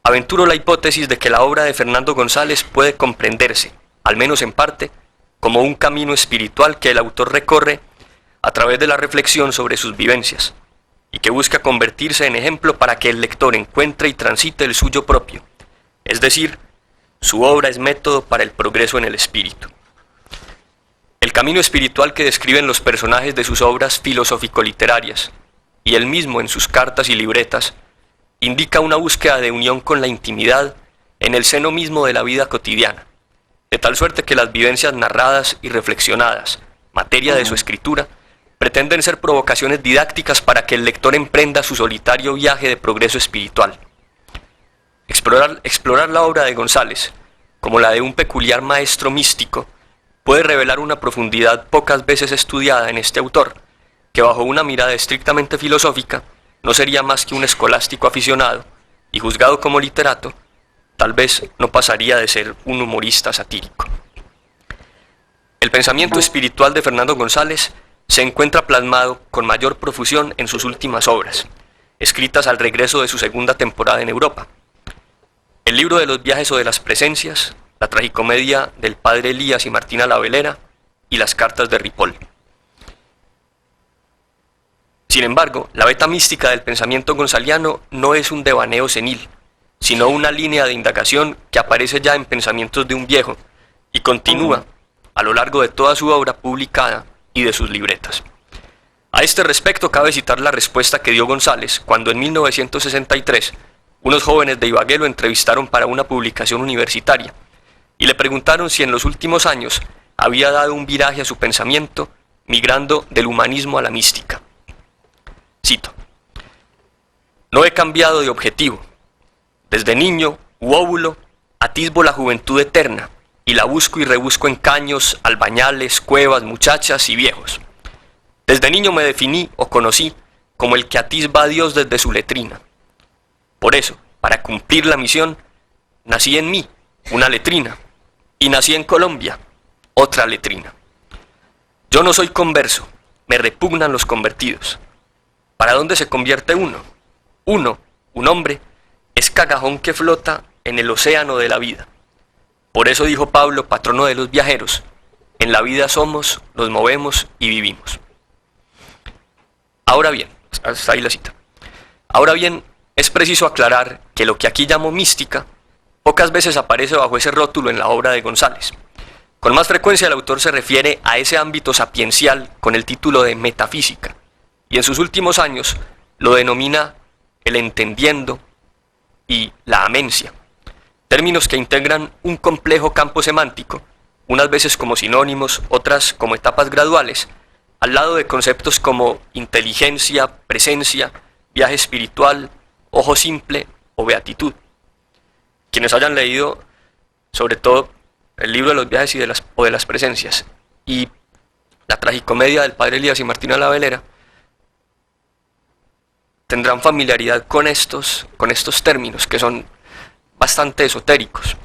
aventuro la hipótesis de que la obra de Fernando González puede comprenderse, al menos en parte, como un camino espiritual que el autor recorre a través de la reflexión sobre sus vivencias, y que busca convertirse en ejemplo para que el lector encuentre y transite el suyo propio, es decir, su obra es método para el progreso en el espíritu. El camino espiritual que describen los personajes de sus obras filosófico-literarias, y él mismo en sus cartas y libretas, indica una búsqueda de unión con la intimidad en el seno mismo de la vida cotidiana, de tal suerte que las vivencias narradas y reflexionadas, materia de su escritura, pretenden ser provocaciones didácticas para que el lector emprenda su solitario viaje de progreso espiritual. Explorar la obra de González, como la de un peculiar maestro místico, puede revelar una profundidad pocas veces estudiada en este autor, que bajo una mirada estrictamente filosófica no sería más que un escolástico aficionado, y juzgado como literato, tal vez no pasaría de ser un humorista satírico. El pensamiento espiritual de Fernando González se encuentra plasmado con mayor profusión en sus últimas obras, escritas al regreso de su segunda temporada en Europa. El libro de los viajes o de las presencias, la tragicomedia del padre Elías y Martina la Velera y las cartas de Ripoll. Sin embargo, la veta mística del pensamiento gonzaliano no es un devaneo senil, sino una línea de indagación que aparece ya en Pensamientos de un viejo y continúa a lo largo de toda su obra publicada y de sus libretas. A este respecto cabe citar la respuesta que dio González cuando en 1963 unos jóvenes de Ibagué lo entrevistaron para una publicación universitaria y le preguntaron si en los últimos años había dado un viraje a su pensamiento, migrando del humanismo a la mística. Cito: no he cambiado de objetivo. Desde niño u óvulo atisbo la juventud eterna y la busco y rebusco en caños, albañales, cuevas, muchachas y viejos. Desde niño me definí o conocí como el que atisba a Dios desde su letrina. Por eso, para cumplir la misión, nací en mí, una letrina, y nací en Colombia, otra letrina. Yo no soy converso, me repugnan los convertidos. ¿Para dónde se convierte uno? Uno, un hombre, es cagajón que flota en el océano de la vida. Por eso dijo Pablo, patrono de los viajeros, en la vida somos, nos movemos y vivimos. Ahora bien, hasta ahí la cita. Ahora bien, es preciso aclarar que lo que aquí llamo mística pocas veces aparece bajo ese rótulo en la obra de González. Con más frecuencia el autor se refiere a ese ámbito sapiencial con el título de metafísica, y en sus últimos años lo denomina el entendiendo y la amencia, términos que integran un complejo campo semántico, unas veces como sinónimos, otras como etapas graduales, al lado de conceptos como inteligencia, presencia, viaje espiritual, ojo simple o beatitud. Quienes hayan leído, sobre todo, el libro de los viajes y de las presencias y la tragicomedia del padre Elías y Martina la Velera, tendrán familiaridad con estos términos que son bastante esotéricos.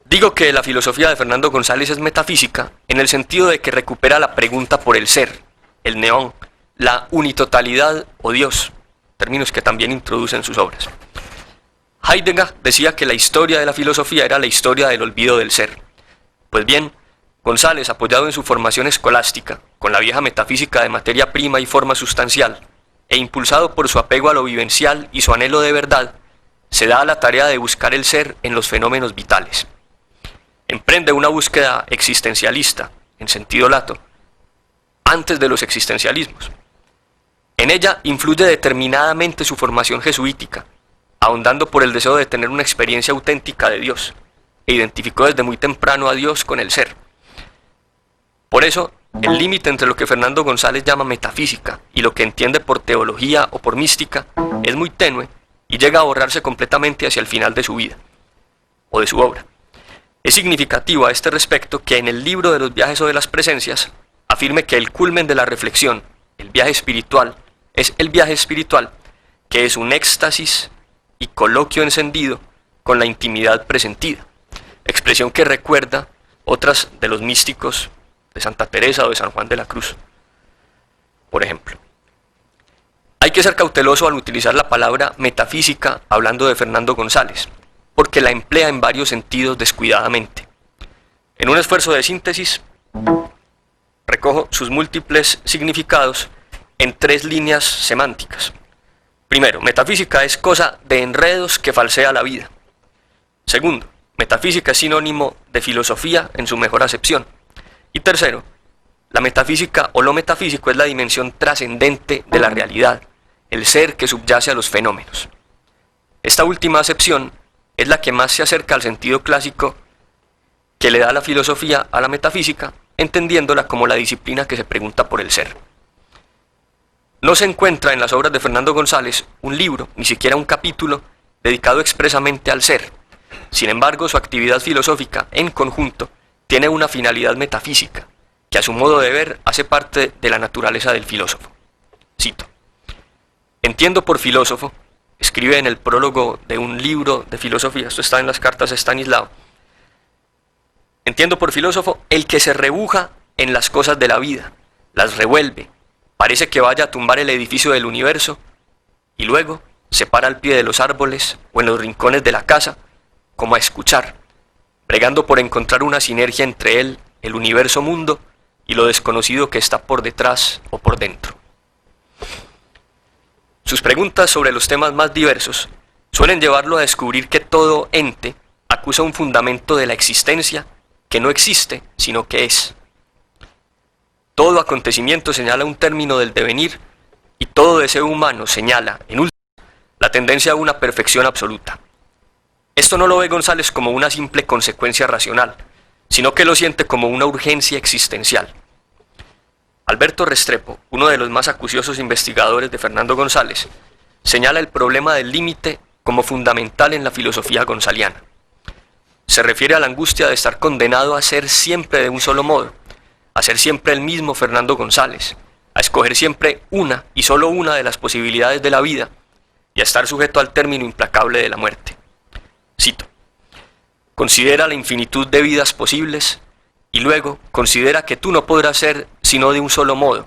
Digo que la filosofía de Fernando González es metafísica en el sentido de que recupera la pregunta por el ser, el neón, la unitotalidad o Dios, términos que también introduce en sus obras. Heidegger decía que la historia de la filosofía era la historia del olvido del ser. Pues bien, González, apoyado en su formación escolástica, con la vieja metafísica de materia prima y forma sustancial, e impulsado por su apego a lo vivencial y su anhelo de verdad, se da a la tarea de buscar el ser en los fenómenos vitales. Emprende una búsqueda existencialista, en sentido lato, antes de los existencialismos. En ella influye determinadamente su formación jesuítica, ahondando por el deseo de tener una experiencia auténtica de Dios, e identificó desde muy temprano a Dios con el ser. Por eso, el límite entre lo que Fernando González llama metafísica y lo que entiende por teología o por mística es muy tenue y llega a borrarse completamente hacia el final de su vida, o de su obra. Es significativo a este respecto que en el libro de los viajes o de las presencias afirme que el culmen de la reflexión, el viaje espiritual, es el viaje espiritual, que es un éxtasis y coloquio encendido con la intimidad presentida, expresión que recuerda otras de los místicos de Santa Teresa o de San Juan de la Cruz, por ejemplo. Hay que ser cauteloso al utilizar la palabra metafísica hablando de Fernando González, porque la emplea en varios sentidos descuidadamente. En un esfuerzo de síntesis, recojo sus múltiples significados en 3 líneas semánticas. Primero, metafísica es cosa de enredos que falsea la vida. Segundo, metafísica es sinónimo de filosofía en su mejor acepción. Y tercero, la metafísica o lo metafísico es la dimensión trascendente de la realidad, el ser que subyace a los fenómenos. Esta última acepción es la que más se acerca al sentido clásico que le da la filosofía a la metafísica, entendiéndola como la disciplina que se pregunta por el ser. No se encuentra en las obras de Fernando González un libro, ni siquiera un capítulo, dedicado expresamente al ser. Sin embargo, su actividad filosófica, en conjunto, tiene una finalidad metafísica, que a su modo de ver hace parte de la naturaleza del filósofo. Cito: entiendo por filósofo, escribe en el prólogo de un libro de filosofía, esto está en las cartas de Stanislao, entiendo por filósofo el que se rebuja en las cosas de la vida, las revuelve, parece que vaya a tumbar el edificio del universo, y luego se para al pie de los árboles o en los rincones de la casa, como a escuchar, bregando por encontrar una sinergia entre él, el universo mundo, y lo desconocido que está por detrás o por dentro. Sus preguntas sobre los temas más diversos suelen llevarlo a descubrir que todo ente acusa un fundamento de la existencia que no existe, sino que es. Todo acontecimiento señala un término del devenir y todo deseo humano señala, en último, la tendencia a una perfección absoluta. Esto no lo ve González como una simple consecuencia racional, sino que lo siente como una urgencia existencial. Alberto Restrepo, uno de los más acuciosos investigadores de Fernando González, señala el problema del límite como fundamental en la filosofía gonzaliana. Se refiere a la angustia de estar condenado a ser siempre de un solo modo, a ser siempre el mismo Fernando González, a escoger siempre una y solo una de las posibilidades de la vida y a estar sujeto al término implacable de la muerte. Cito: considera la infinitud de vidas posibles y luego considera que tú no podrás ser sino de un solo modo,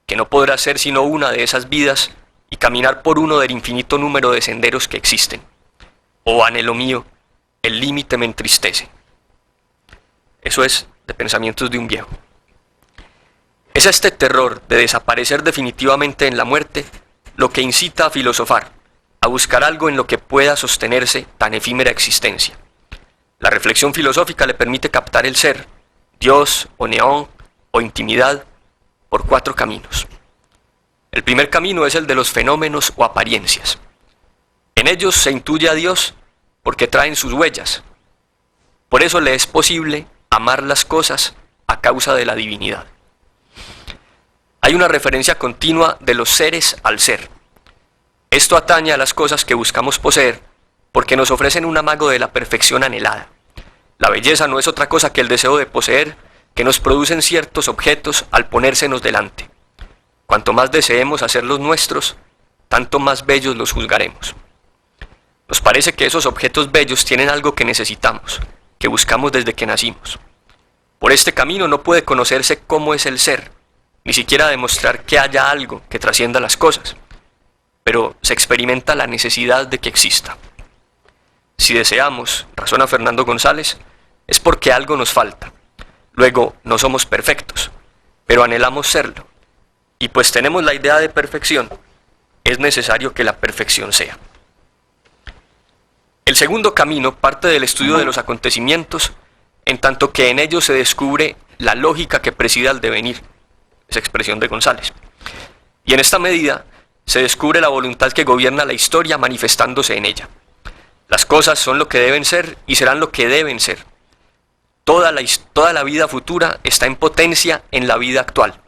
que no podrás ser sino una de esas vidas y caminar por uno del infinito número de senderos que existen. Oh anhelo mío, el límite me entristece. Eso es de Pensamientos de un viejo. Es este terror de desaparecer definitivamente en la muerte lo que incita a filosofar, a buscar algo en lo que pueda sostenerse tan efímera existencia. La reflexión filosófica le permite captar el ser, Dios o neón o intimidad, por 4 caminos. El primer camino es el de los fenómenos o apariencias. En ellos se intuye a Dios porque traen sus huellas. Por eso le es posible amar las cosas a causa de la divinidad. Hay una referencia continua de los seres al ser. Esto atañe a las cosas que buscamos poseer porque nos ofrecen un amago de la perfección anhelada. La belleza no es otra cosa que el deseo de poseer que nos producen ciertos objetos al ponérsenos delante. Cuanto más deseemos hacerlos nuestros, tanto más bellos los juzgaremos. Nos parece que esos objetos bellos tienen algo que necesitamos, que buscamos desde que nacimos. Por este camino no puede conocerse cómo es el ser, ni siquiera demostrar que haya algo que trascienda las cosas, pero se experimenta la necesidad de que exista. Si deseamos, razona Fernando González, es porque algo nos falta. Luego, no somos perfectos, pero anhelamos serlo. Y pues tenemos la idea de perfección, es necesario que la perfección sea. El segundo camino parte del estudio de los acontecimientos, en tanto que en ellos se descubre la lógica que preside al devenir, esa expresión de González. Y en esta medida se descubre la voluntad que gobierna la historia manifestándose en ella. Las cosas son lo que deben ser y serán lo que deben ser. Toda la vida futura está en potencia en la vida actual.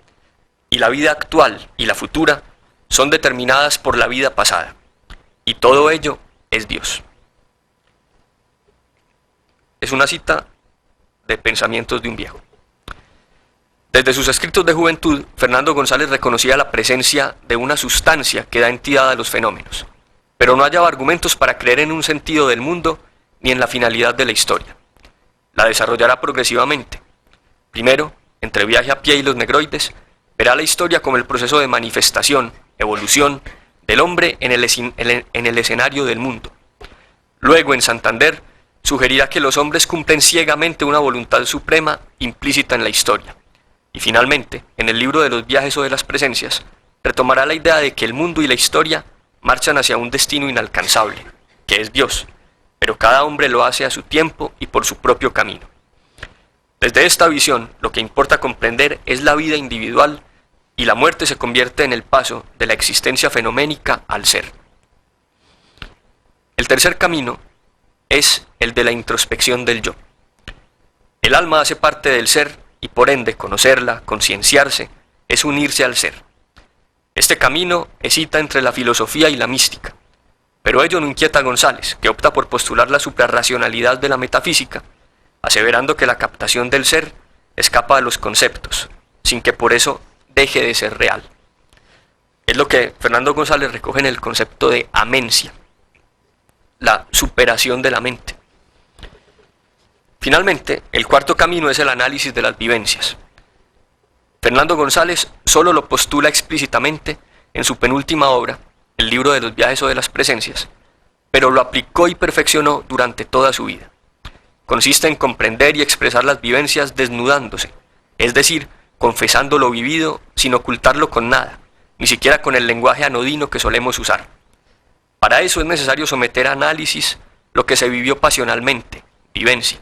Y la vida actual y la futura son determinadas por la vida pasada. Y todo ello es Dios. Es una cita de Pensamientos de un viejo. Desde sus escritos de juventud, Fernando González reconocía la presencia de una sustancia que da entidad a los fenómenos, pero no hallaba argumentos para creer en un sentido del mundo ni en la finalidad de la historia. La desarrollará progresivamente. Primero, entre Viaje a pie y Los Negroides, verá la historia como el proceso de manifestación, evolución, del hombre en el escenario del mundo. Luego, en Santander, sugerirá que los hombres cumplen ciegamente una voluntad suprema implícita en la historia. Y finalmente, en el libro de los viajes o de las presencias, retomará la idea de que el mundo y la historia marchan hacia un destino inalcanzable, que es Dios, pero cada hombre lo hace a su tiempo y por su propio camino. Desde esta visión, lo que importa comprender es la vida individual y la muerte se convierte en el paso de la existencia fenoménica al ser. El tercer camino es el de la introspección del yo. El alma hace parte del ser y por ende conocerla, concienciarse, es unirse al ser. Este camino hesita entre la filosofía y la mística, pero ello no inquieta a González, que opta por postular la suprarracionalidad de la metafísica, aseverando que la captación del ser escapa de los conceptos, sin que por eso deje de ser real. Es lo que Fernando González recoge en el concepto de amencia, la superación de la mente. Finalmente, el cuarto camino es el análisis de las vivencias. Fernando González solo lo postula explícitamente en su penúltima obra, el libro de los viajes o de las presencias, pero lo aplicó y perfeccionó durante toda su vida. Consiste en comprender y expresar las vivencias desnudándose, es decir, confesando lo vivido sin ocultarlo con nada, ni siquiera con el lenguaje anodino que solemos usar. Para eso es necesario someter a análisis lo que se vivió pasionalmente, vivencia.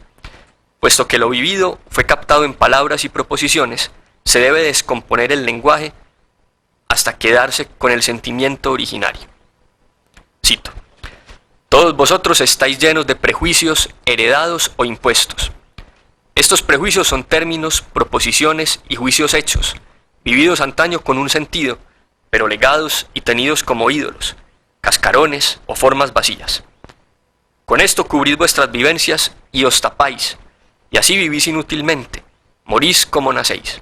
Puesto que lo vivido fue captado en palabras y proposiciones, se debe descomponer el lenguaje hasta quedarse con el sentimiento originario. Cito: todos vosotros estáis llenos de prejuicios heredados o impuestos. Estos prejuicios son términos, proposiciones y juicios hechos, vividos antaño con un sentido, pero legados y tenidos como ídolos, cascarones o formas vacías. Con esto cubrid vuestras vivencias y os tapáis, y así vivís inútilmente, morís como nacéis.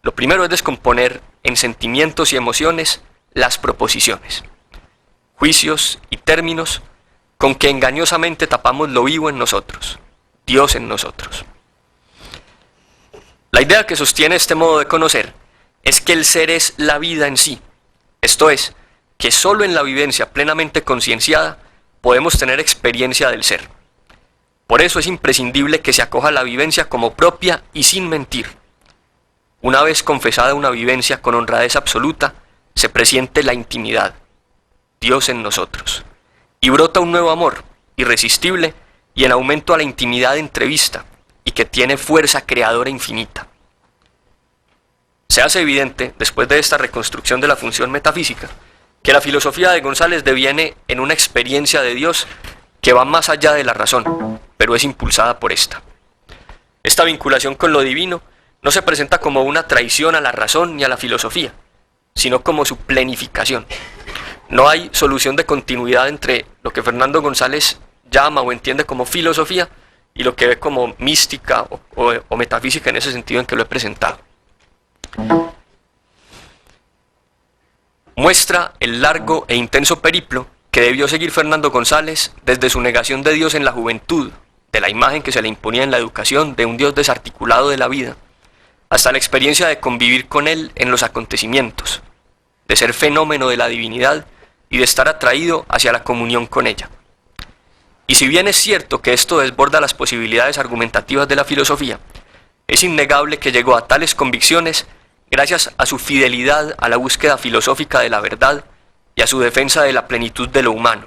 Lo primero es descomponer en sentimientos y emociones las proposiciones, juicios y términos con que engañosamente tapamos lo vivo en nosotros, Dios en nosotros. La idea que sostiene este modo de conocer es que el ser es la vida en sí, esto es, que solo en la vivencia plenamente concienciada podemos tener experiencia del ser. Por eso es imprescindible que se acoja la vivencia como propia y sin mentir. Una vez confesada una vivencia con honradez absoluta, se presiente la intimidad, Dios en nosotros, y brota un nuevo amor, irresistible y en aumento a la intimidad entrevista, y que tiene fuerza creadora infinita. Se hace evidente, después de esta reconstrucción de la función metafísica, que la filosofía de González deviene en una experiencia de Dios que va más allá de la razón, pero es impulsada por esta. Esta vinculación con lo divino no se presenta como una traición a la razón ni a la filosofía, sino como su plenificación. No hay solución de continuidad entre lo que Fernando González llama o entiende como filosofía y lo que ve como mística o metafísica en ese sentido en que lo he presentado. Muestra el largo e intenso periplo que debió seguir Fernando González desde su negación de Dios en la juventud, de la imagen que se le imponía en la educación de un Dios desarticulado de la vida, hasta la experiencia de convivir con Él en los acontecimientos, de ser fenómeno de la divinidad y de estar atraído hacia la comunión con ella. Y si bien es cierto que esto desborda las posibilidades argumentativas de la filosofía, es innegable que llegó a tales convicciones gracias a su fidelidad a la búsqueda filosófica de la verdad y a su defensa de la plenitud de lo humano,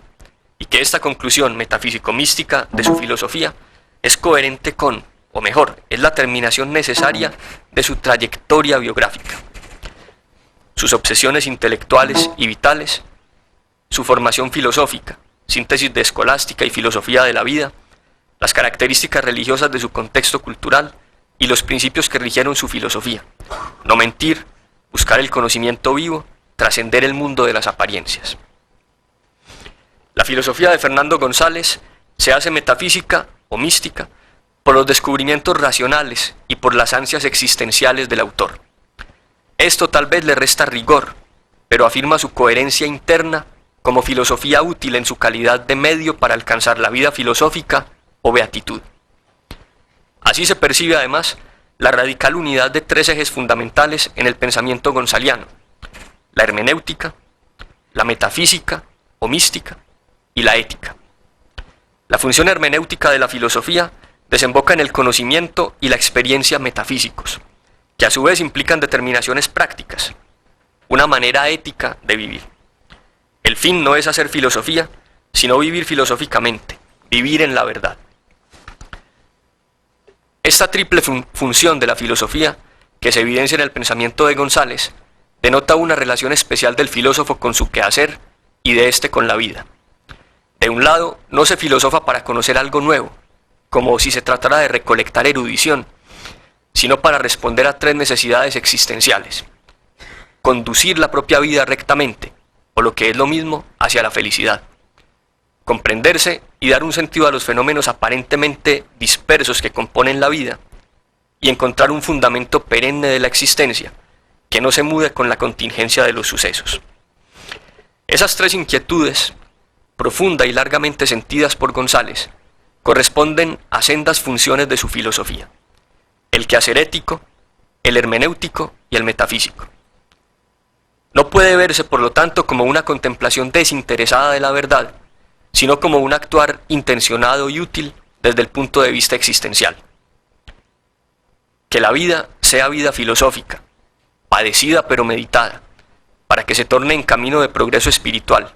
y que esta conclusión metafísico-mística de su filosofía es coherente con, o mejor, es la terminación necesaria de su trayectoria biográfica. Sus obsesiones intelectuales y vitales, su formación filosófica, síntesis de escolástica y filosofía de la vida, las características religiosas de su contexto cultural y los principios que rigieron su filosofía: no mentir, buscar el conocimiento vivo, trascender el mundo de las apariencias. La filosofía de Fernando González se hace metafísica o mística por los descubrimientos racionales y por las ansias existenciales del autor. Esto tal vez le resta rigor, pero afirma su coherencia interna como filosofía útil en su calidad de medio para alcanzar la vida filosófica o beatitud. Así se percibe además la radical unidad de tres ejes fundamentales en el pensamiento gonzaliano: la hermenéutica, la metafísica o mística y la ética. La función hermenéutica de la filosofía desemboca en el conocimiento y la experiencia metafísicos, que a su vez implican determinaciones prácticas, una manera ética de vivir. El fin no es hacer filosofía, sino vivir filosóficamente, vivir en la verdad. Esta triple función de la filosofía, que se evidencia en el pensamiento de González, denota una relación especial del filósofo con su quehacer y de éste con la vida. De un lado, no se filosofa para conocer algo nuevo, como si se tratara de recolectar erudición, sino para responder a tres necesidades existenciales: conducir la propia vida rectamente, o lo que es lo mismo, hacia la felicidad; comprenderse y dar un sentido a los fenómenos aparentemente dispersos que componen la vida; y encontrar un fundamento perenne de la existencia, que no se mude con la contingencia de los sucesos. Esas tres inquietudes, profunda y largamente sentidas por González, corresponden a sendas funciones de su filosofía: el quehacer ético, el hermenéutico y el metafísico. No puede verse, por lo tanto, como una contemplación desinteresada de la verdad, sino como un actuar intencionado y útil desde el punto de vista existencial. Que la vida sea vida filosófica, padecida pero meditada, para que se torne en camino de progreso espiritual,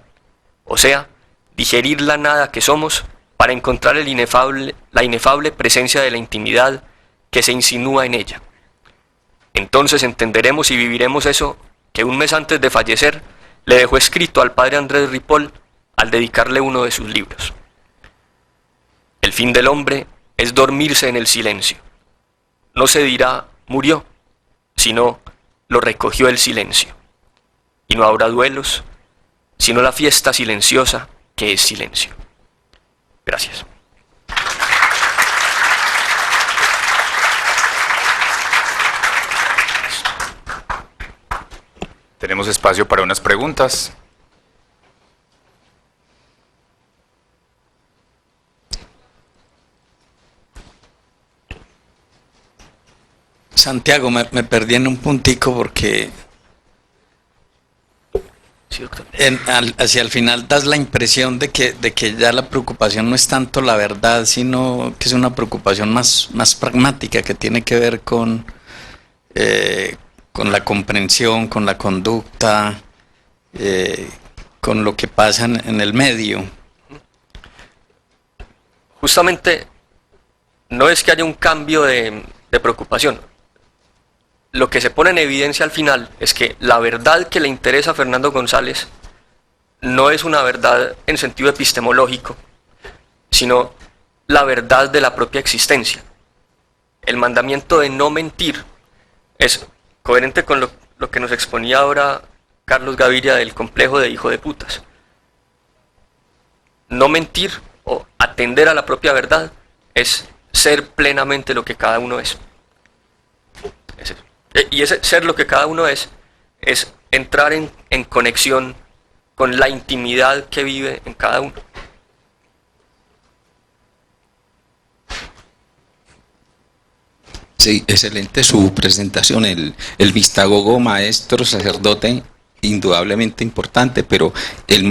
o sea, digerir la nada que somos para encontrar la inefable presencia de la intimidad que se insinúa en ella. Entonces entenderemos y viviremos eso que un mes antes de fallecer le dejó escrito al padre Andrés Ripoll al dedicarle uno de sus libros: el fin del hombre es dormirse en el silencio. No se dirá murió, sino lo recogió el silencio. Y no habrá duelos, sino la fiesta silenciosa que es silencio. Gracias. Tenemos espacio para unas preguntas. Santiago, me perdí en un puntico porque Sí, doctor. hacia el final das la impresión de que ya la preocupación no es tanto la verdad, sino que es una preocupación más pragmática, que tiene que ver con la comprensión, con la conducta, con lo que pasa en el medio. Justamente no es que haya un cambio de preocupación. Lo que se pone en evidencia al final es que la verdad que le interesa a Fernando González no es una verdad en sentido epistemológico, sino la verdad de la propia existencia. El mandamiento de no mentir es coherente con lo que nos exponía ahora Carlos Gaviria del complejo de hijo de putas. No mentir o atender a la propia verdad es ser plenamente lo que cada uno es. Es eso. Y ese ser lo que cada uno es entrar en conexión con la intimidad que vive en cada uno. Sí, Sí, excelente su presentación. El mistagogo, maestro, sacerdote, indudablemente importante, pero el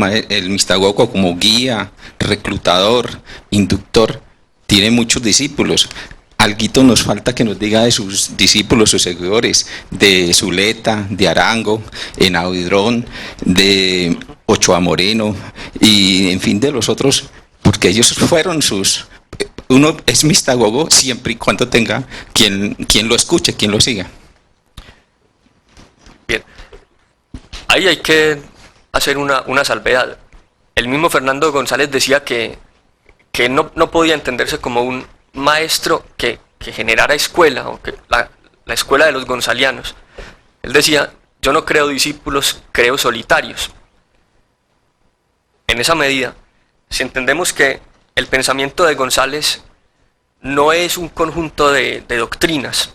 mistagogo como guía, reclutador, inductor, tiene muchos discípulos. Alguito nos falta que nos diga de sus discípulos, sus seguidores, de Zuleta, de Arango, Enaudrón, de Ochoa Moreno y en fin de los otros, porque ellos fueron sus... Uno es mistagogo siempre y cuando tenga quien lo escuche, quien lo siga. Bien, ahí hay que hacer una salvedad. El mismo Fernando González decía que no podía entenderse como un maestro que generara escuela, o que la escuela de los gonzalianos. Él decía, yo no creo discípulos, creo solitarios. En esa medida, si entendemos que el pensamiento de González no es un conjunto de doctrinas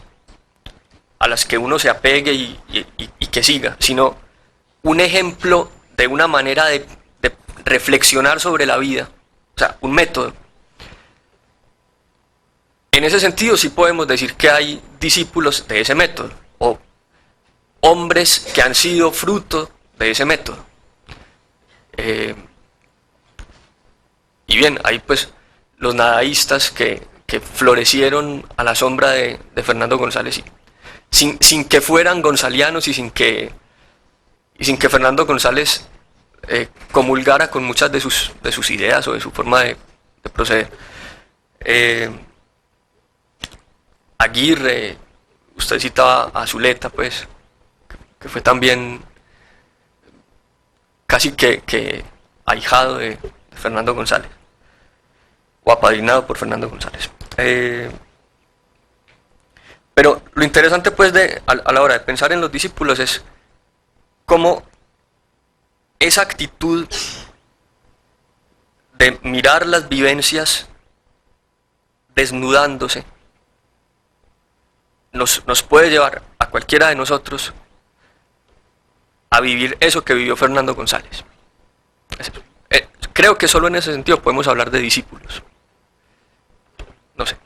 a las que uno se apegue y que siga, sino un ejemplo de una manera de reflexionar sobre la vida, o sea, un método. En ese sentido sí podemos decir que hay discípulos de ese método, o hombres que han sido fruto de ese método. Y bien, hay pues los nadaístas que florecieron a la sombra de Fernando González, sin que fueran gonzalianos y sin que Fernando González comulgara con muchas de sus ideas o de su forma de proceder. Aguirre, usted citaba a Zuleta, pues, que fue también casi que ahijado de Fernando González, o apadrinado por Fernando González. Pero lo interesante, pues, a la hora de pensar en los discípulos es cómo esa actitud de mirar las vivencias desnudándose nos puede llevar a cualquiera de nosotros a vivir eso que vivió Fernando González. Creo que solo en ese sentido podemos hablar de discípulos. No sé.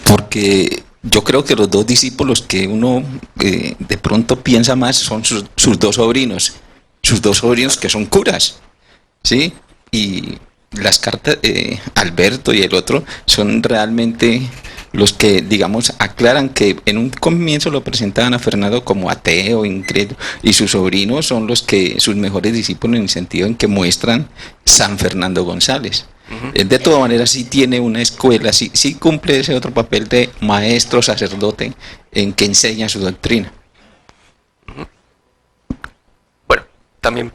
Porque yo creo que los dos discípulos que uno de pronto piensa más son sus dos sobrinos que son curas, ¿sí? Y las cartas, Alberto y el otro, son realmente los que, digamos, aclaran que en un comienzo lo presentaban a Fernando como ateo, incrédulo, y sus sobrinos son sus mejores discípulos en el sentido en que muestran San Fernando González. De todas maneras sí tiene una escuela, sí cumple ese otro papel de maestro, sacerdote, en que enseña su doctrina. Bueno, también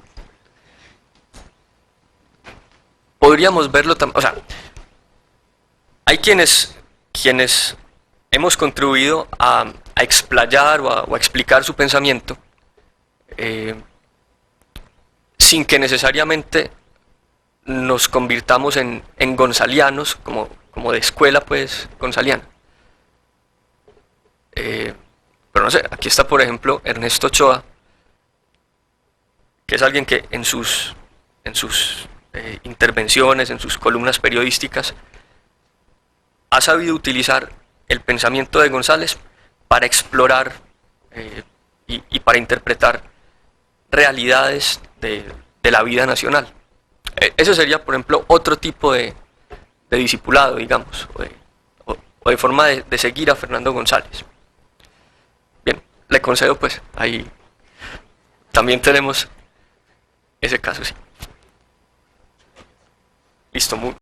podríamos verlo, o sea, hay quienes hemos contribuido a explayar o a explicar su pensamiento sin que necesariamente nos convirtamos en gonzalianos, como de escuela, pues, gonzaliana. Pero no sé, aquí está, por ejemplo, Ernesto Ochoa, que es alguien que en sus intervenciones, en sus columnas periodísticas, ha sabido utilizar el pensamiento de González para explorar y para interpretar realidades de la vida nacional. Eso sería, por ejemplo, otro tipo de discipulado, digamos, o de forma de seguir a Fernando González. Bien, le concedo, pues, ahí también tenemos ese caso, sí. Listo, muy